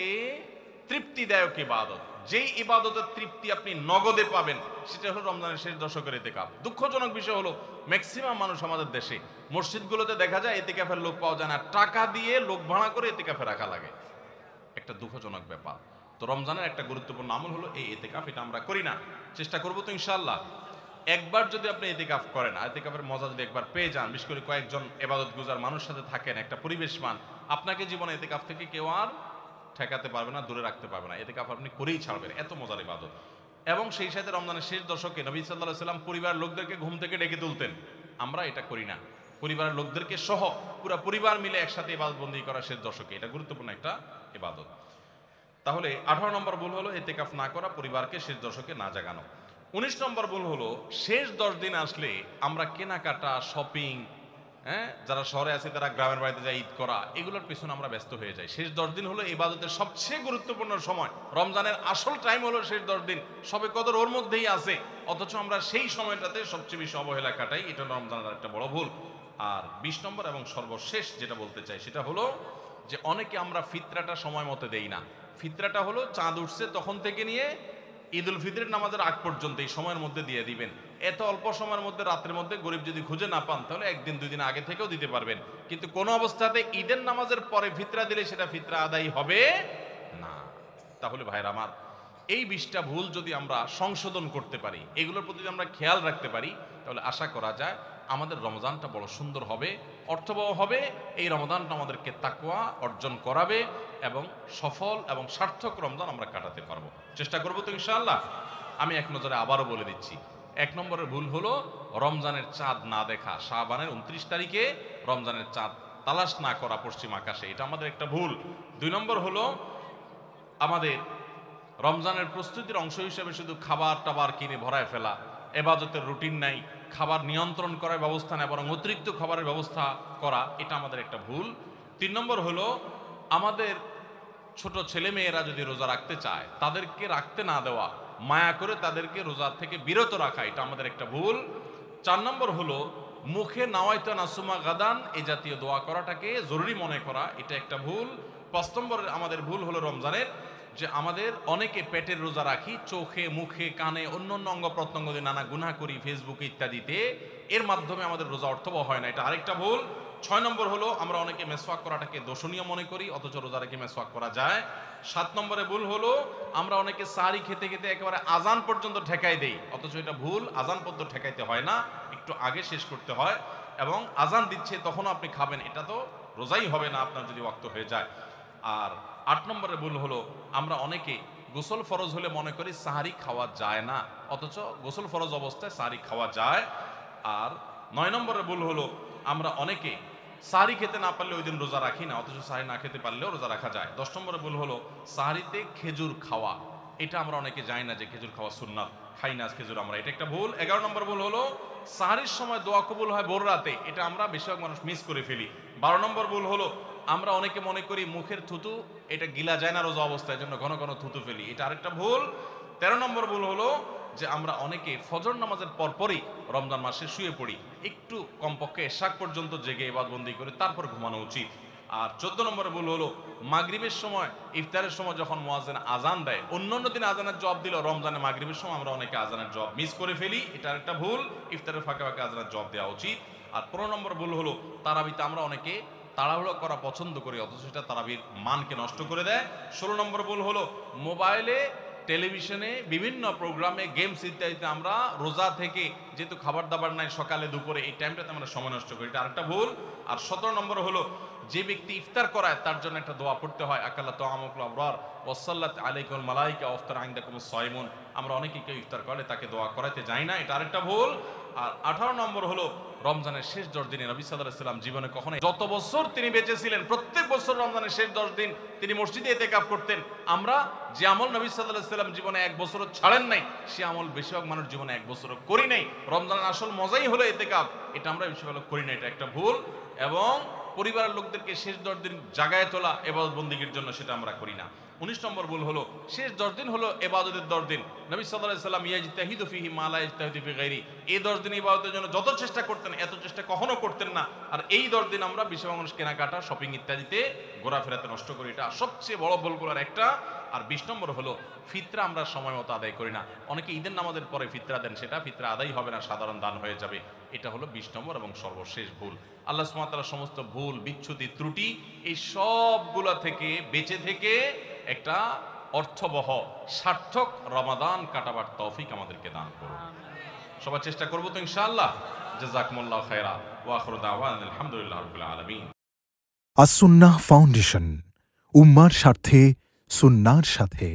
তৃপ্তিদায়ক ইবাদত। যেই ইবাদতের তৃপ্তি আপনি নগদে পাবেন সেটা হলো রমজানের শেষ দশকের এতেকাফ। দুঃখজনক বিষয় হলো ম্যাক্সিমাম মানুষ আমাদের দেশে মসজিদগুলোতে দেখা যায় এতেকাফের লোক পাওয়া যায় না, টাকা দিয়ে লোক ভাড়া করে এতেকাফে রাখা লাগে, একটা দুঃখজনক ব্যাপার। তো রমজানের একটা গুরুত্বপূর্ণ আমল হলো এই এতেকাফ, এটা আমরা করি না, চেষ্টা করবো তো ইনশাআল্লাহ। একবার যদি আপনি এতেকাফ করেন, এতেকাফের মজা যদি একবার পেয়ে যান, বিশেষ করে কয়েকজন ইবাদত গুজার মানুষ সাথে থাকেন, একটা পরিবেশ মান, আপনাকে জীবনে এতেকাফ থেকে কেউ আর ঠেকাতে পারবে না, দূরে রাখতে পারবে না। এতেকাফ আপনি করেই ছাড়বেন, এত মজার ইবাদত। এবং সেই সাথে রমজানের শেষ দশকে নবী সাল্লাল্লাহু আলাইহি সাল্লাম পরিবারের লোকদেরকে ঘুম থেকে ডেকে তুলতেন, আমরা এটা করি না। পরিবারের লোকদেরকে সহ পুরো পরিবার মিলে একসাথে ইবাদতবন্দি করা শেষ দশকে, এটা গুরুত্বপূর্ণ একটা ইবাদত। তাহলে 18 নম্বর ভুল হলো এতেকাফ না করা, পরিবারকে শেষ দশকে না জাগানো। 19 নম্বর ভুল হলো শেষ 10 দিন আসলে আমরা কেনাকাটা, শপিং, হ্যাঁ, যারা শহরে আছে তারা গ্রামের বাড়িতে যায় ঈদ করা, এগুলোর পেছনে আমরা ব্যস্ত হয়ে যাই। শেষ 10 দিন হলো ইবাদতের সবচেয়ে গুরুত্বপূর্ণ সময়, রমজানের আসল টাইম হলো শেষ 10 দিন, সবে কদর ওর মধ্যেই আছে, অথচ আমরা সেই সময়টাতে সবচেয়ে বেশি অবহেলা কাটাই, এটা রমজানের একটা বড় ভুল। আর 20 নম্বর এবং সর্বশেষ যেটা বলতে চাই সেটা হলো যে অনেকে আমরা ফিতরাটা সময় মতো দেই না। ফিতরাটা হলো চাঁদ উঠছে তখন থেকে নিয়ে ঈদুল ফিতরের নামাজের আগ পর্যন্ত এই সময়ের মধ্যে দিয়ে দিবেন। এত অল্প সময়ের মধ্যে, রাত্রের মধ্যে গরিব যদি খুঁজে না পান তাহলে 1-2 দিন আগে থেকেও দিতে পারবেন, কিন্তু কোনো অবস্থাতে ঈদের নামাজের পরে ফিতরা দিলে সেটা ফিতরা আদায় হবে না। তাহলে ভাইরা আমার, এই 20টা ভুল যদি আমরা সংশোধন করতে পারি, এগুলোর প্রতি যদি আমরা খেয়াল রাখতে পারি, তাহলে আশা করা যায় আমাদের রমজানটা বড় সুন্দর হবে, অর্থবহ হবে। এই রমজানটা আমাদেরকে তাকওয়া অর্জন করাবে এবং সফল এবং সার্থক রমজান আমরা কাটাতে পারবো। চেষ্টা করবো তো ইনশাআল্লাহ। আমি এক নজরে আবারও বলে দিচ্ছি, 1 নম্বরের ভুল হলো রমজানের চাঁদ না দেখা, শাবানের 29 তারিখে রমজানের চাঁদ তালাশ না করা পশ্চিম আকাশে, এটা আমাদের একটা ভুল। 2 নম্বর হলো আমাদের রমজানের প্রস্তুতির অংশ হিসেবে শুধু খাবার টাবার কিনে ভরায় ফেলা, এবাদতের রুটিন নাই, খাবার নিয়ন্ত্রণ করার ব্যবস্থা নেই, বরং অতিরিক্ত খাবারের ব্যবস্থা করা, এটা আমাদের একটা ভুল। 3 নম্বর হলো আমাদের ছোট ছেলে মেয়েরা যদি রোজা রাখতে চায় তাদেরকে রাখতে না দেওয়া, মায়া করে তাদেরকে রোজা থেকে বিরত রাখা, এটা আমাদের একটা ভুল। 4 নম্বর হলো মুখে নাওয়াইতা নাসুমা গাদান এই জাতীয় দোয়া করাটাকে জরুরি মনে করা, এটা একটা ভুল। 5 নম্বর আমাদের ভুল হলো রমজানের যে আমাদের অনেকে পেটের রোজা রাখি, চোখে মুখে কানে অন্য অন্য অঙ্গ প্রত্যঙ্গ দিয়ে নানা গুনাহ করি ফেসবুকে ইত্যাদিতে, এর মাধ্যমে আমাদের রোজা অর্থবহ হয় না, এটা আরেকটা ভুল। 6 নম্বর হলো আমরা অনেকে মেসওয়াক করাটাকে দোষণীয় মনে করি, অথচ রোজা রেখে মেসওয়াক করা যায়। 7 নম্বরে ভুল হলো আমরা অনেকে সাহারি খেতে খেতে একেবারে আজান পর্যন্ত ঠেকাই দেই, অথচ এটা ভুল, আজান পর্যন্ত ঠেকাইতে হয় না, একটু আগে শেষ করতে হয়, এবং আজান দিচ্ছে তখনও আপনি খাবেন, এটা তো রোজাই হবে না আপনার যদি ওয়াক্ত হয়ে যায়। আর 8 নম্বরে ভুল হলো আমরা অনেকে গোসল ফরজ হলে মনে করি সাহারি খাওয়া যায় না, অথচ গোসল ফরজ অবস্থায় সাহারি খাওয়া যায়। আর 9 নম্বরে ভুল হলো আমরা অনেকে সাহারি খেতে না পারলে ওই দিন রোজা রাখি না, অথচ সাহারি না খেতে পারলেও রোজা রাখা যায়। 10 নম্বরে ভুল হলো সাহারিতে খেজুর খাওয়া, এটা আমরা অনেকে জানি না যে খেজুর খাওয়া সুন্নাত, খাই না খেজুর আমরা, এটা একটা ভুল। 11 নম্বর ভুল হলো সাহারির সময় দোয়া কবুল হয় ভোর রাতে, এটা আমরা বেশিরভাগ মানুষ মিস করে ফেলি। 12 নম্বর ভুল হলো আমরা অনেকে মনে করি মুখের থুতু এটা গিলা যায় না রোজা অবস্থায়, জন্য ঘন ঘন থুতু ফেলি, এটা আরেকটা ভুল। 13 নম্বর ভুল হলো যে আমরা অনেকে ফজর নামাজের পরপরই রমজান মাসে শুয়ে পড়ি, একটু কমপক্ষে এশাক পর্যন্ত জেগে ইবাদতবন্দি করে তারপর ঘুমানো উচিত। আর 14 নম্বরে ভুল হলো মাগরিবের সময় ইফতারের সময় যখন মুয়াজ্জিন আজান দেয়, অন্যান্য দিন আজানের জবাব দিল, রমজানে মাগরিবের সময় আমরা অনেকে আজানের জবাব মিস করে ফেলি, এটা আরেকটা ভুল, ইফতারের ফাঁকে ফাঁকে আজানের জবাব দেওয়া উচিত। আর 15 নম্বর ভুল হলো তারাবিতে আমরা অনেকে তাড়াহুড়ো করা পছন্দ করি, অথচ সেটা তারাবির মানকে নষ্ট করে দেয়। 16 নম্বর ভুল হলো মোবাইলে টেলিভিশনে বিভিন্ন প্রোগ্রামে গেমস ইত্যাদিতে আমরা রোজা থেকে যেহেতু খাবার দাবার নাই সকালে দুপুরে এই টাইমটাতে আমরা সময় নষ্ট করি, এটা আরেকটা ভুল। আর 17 নম্বর হলো যে ব্যক্তি ইফতার করায় তার জন্য একটা দোয়া পড়তে হয়, আকাল্লা তাআমুকুল আবরার ওয়াসাল্লাত আলাইকুল মালাইকা ওয়াফতার ইনদাকুমুস সাইমুন, আমরা অনেকে কেউ ইফতার করে তাকে দোয়া করাইতে যাই না, এটা আরেকটা ভুল। আর 18 নম্বর হলো রমজানের শেষ 10 দিনে নবী সাল্লাল্লাহু আলাইহি ওয়াসাল্লাম জীবনে কখনো, যত বছর তিনি বেঁচে ছিলেন প্রত্যেক বছর রমজানের শেষ 10 দিন তিনি মসজিদে ইতিকাফ করতেন। আমরা যে আমল নবী সাল্লাল্লাহু আলাইহি ওয়াসাল্লাম জীবনে এক বছরও ছাড়েন নাই, সে আমল বেশিরভাগ মানুষ জীবনে এক বছরও করি নাই। রমজানের আসল মজাই হলো ইতিকাফ, এটা আমরা বেশিরভাগ করি না, এটা একটা ভুল। এবং পরিবারের লোকদেরকে শেষ 10 দিন জাগায় তোলা ইবাদত বন্দেগীর জন্য, সেটা আমরা করি না। 19 নম্বর ভুল হলো শেষ 10 দিন হলো ইবাদতের 10 দিন, নবী সাল্লাল্লাহু আলাইহি ওয়াসাল্লাম ইয়াজতাহিদু ফিহি মা লা ইয়াজতাহিদু ফি গায়রি, এই 10 দিন ইবাদতের জন্য যত চেষ্টা করতেন এত চেষ্টা কখনো করতেন না। আর এই 10 দিন আমরা বেশিরভাগ মানুষ কেনাকাটা শপিং ইত্যাদিতে ঘোরাফেরাতে নষ্ট করি, এটা সবচেয়ে বড় ভুলগুলোর একটা। আর 20 নম্বর হলো ফিতরা আমরা সময় মতো আদায় করি না, অনেকে ঈদের নামাজের পরে ফিতরা দেন, সেটা ফিতরা আদায় হবে না, সাধারণ দান হয়ে যাবে, এটা হলো 20 নম্বর এবং সর্বশেষ ভুল। আল্লাহ সুবহানাহু ওয়া তাআলা সমস্ত ভুল বিচ্যুতি ত্রুটি এই সবগুলা থেকে বেঁচে থেকে একটা অর্থবহ সার্থক রমাদান কাটাবার তৌফিক আমাদেরকে দান করুন। সবাই চেষ্টা করব তো ইনশাআল্লাহ। জাযাকুমুল্লাহু খায়রা ওয়া আখিরু দাওয়ানা আলহামদুলিল্লাহি রাব্বিল আলামিন। আস-সুন্নাহ ফাউন্ডেশন, উম্মার স্বার্থে সুন্নাহর সাথে।